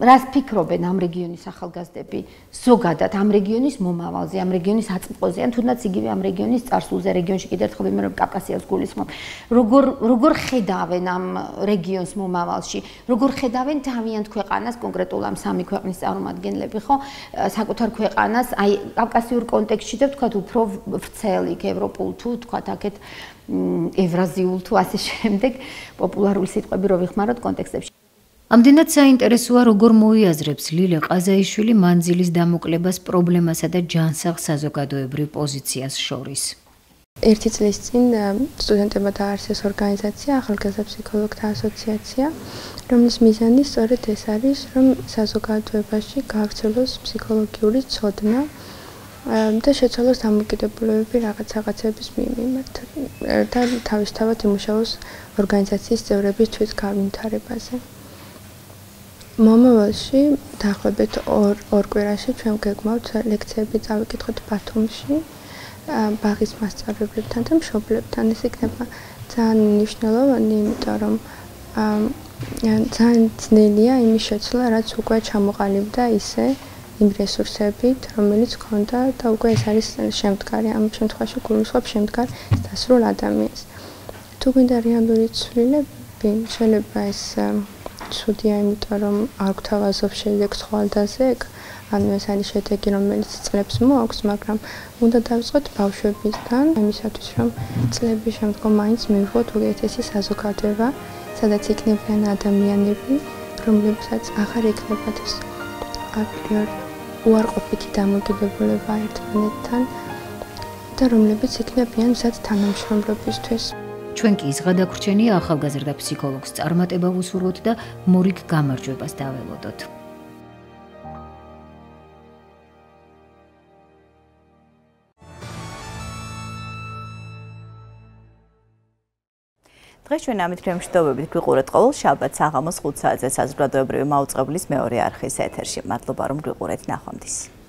რას ფიქრობენ ამ რეგიონის ახალგაზრდები ზოგადად ამ რეგიონის მომავალზე, ამ რეგიონის აწმყოზე, ან თუნდაც იგივე ამ რეგიონის წარსულზე, რეგიონში კიდევ ერთხელ ვიმეორებ კავკასიას გულისხმობ. როგორ ხედავენ ამ რეგიონს მომავალში? როგორ ხედავენ თავიანთ ქვეყანას, კონკრეტულად ამ 3 ქვეყნის წარმომადგენლები, ხო? საკუთარ ქვეყანას, აი კავკასიურ კონტექსტში და ვთქვათ უფრო ვრცელ იქ ევროპულ თუ ვთქვათ აქეთ ევრაზიულ თუ ასე შემდეგ პოპულარული სიტყვები რო ვიხმაროთ კონტექსტებში. ამდენად საინტერესოა, როგორ მოიაზრებს ლილე ყაზაიშვილი მანძილის დამოკლებას პრობლემასა და ჯანსაღ საზოგადოებრივ პოზიციას შორის. ერთი წლის წინ სტუდენტებმა დაარსეს ორგანიზაცია ახალგაზრდა ფსიქოლოგთა ასოციაცია, რომლის მიზანი სწორედ ეს არის, რომ საზოგადოებაში გავრცელოს ფსიქოლოგიური ცოდნა და შეცვალოს დამოკიდებულებები რაღაცების მიმართ და თავისთავად იმუშაოს ორგანიზაციის წევრების თვითგავითარებაზე. მომავალში დაახლოებით ორ კვირაში ჩვენ გეგმავთ ლექციები წავიკითხოთ ბათუმში ბაღის მასწავლებლებთან და მშობლებთან. ეს იქნება ძალიან მნიშვნელოვანი, იმიტომ რომ ძალიან ძნელია იმის შეცვლა, რაც უკვე ჩამოყალიბდა ისე იმ რესურსებით, რომელიც ქონდა და უკვე ეს არის შემდგარი, ამ შემთხვევაში გულისხმობ შემდგარ დასრულ ადამიანს. თუ გვინდა რეალური ცვლილები, შეიძლება ეს ცუდია, იმიტომ რომ არ გვთავაზობ შემდეგ თვალდაზე, ანუ ეს არის შედეგი, რომელიც წლებს მოაქვს, მაგრამ უნდა დავიწყოთ ბავშვებისგან, იმისათვის, რომ წლების შემდგომ მაინც მივიღოთ უგეთესი საზოგადოება, სადაც იქნებიან ადამიანები, რომლებსაც აღარ ექნებათ ეს აპრიორი უარყოფითი დამოკიდებულება ერთმანეთთან და რომლებიც იქნებიან მზად თანამშრომლობისთვის. ჩვენ კი ზღადაგვრჩენია ახალგაზრდა ფსიქოლოგს წარმატება ვუსურვოთ და მორიგ გამარჯვებას დაველოდოთ. დღეს ჩვენ ამით გემშვიდობებით გვიყურეთ ყოველ შაბათს საღამოს 5 საათზე საზოგადოებრივი მაუწყებლის მეორე არხის ეთერში. მადლობა რომ გვიყურეთ, ნახვამდის.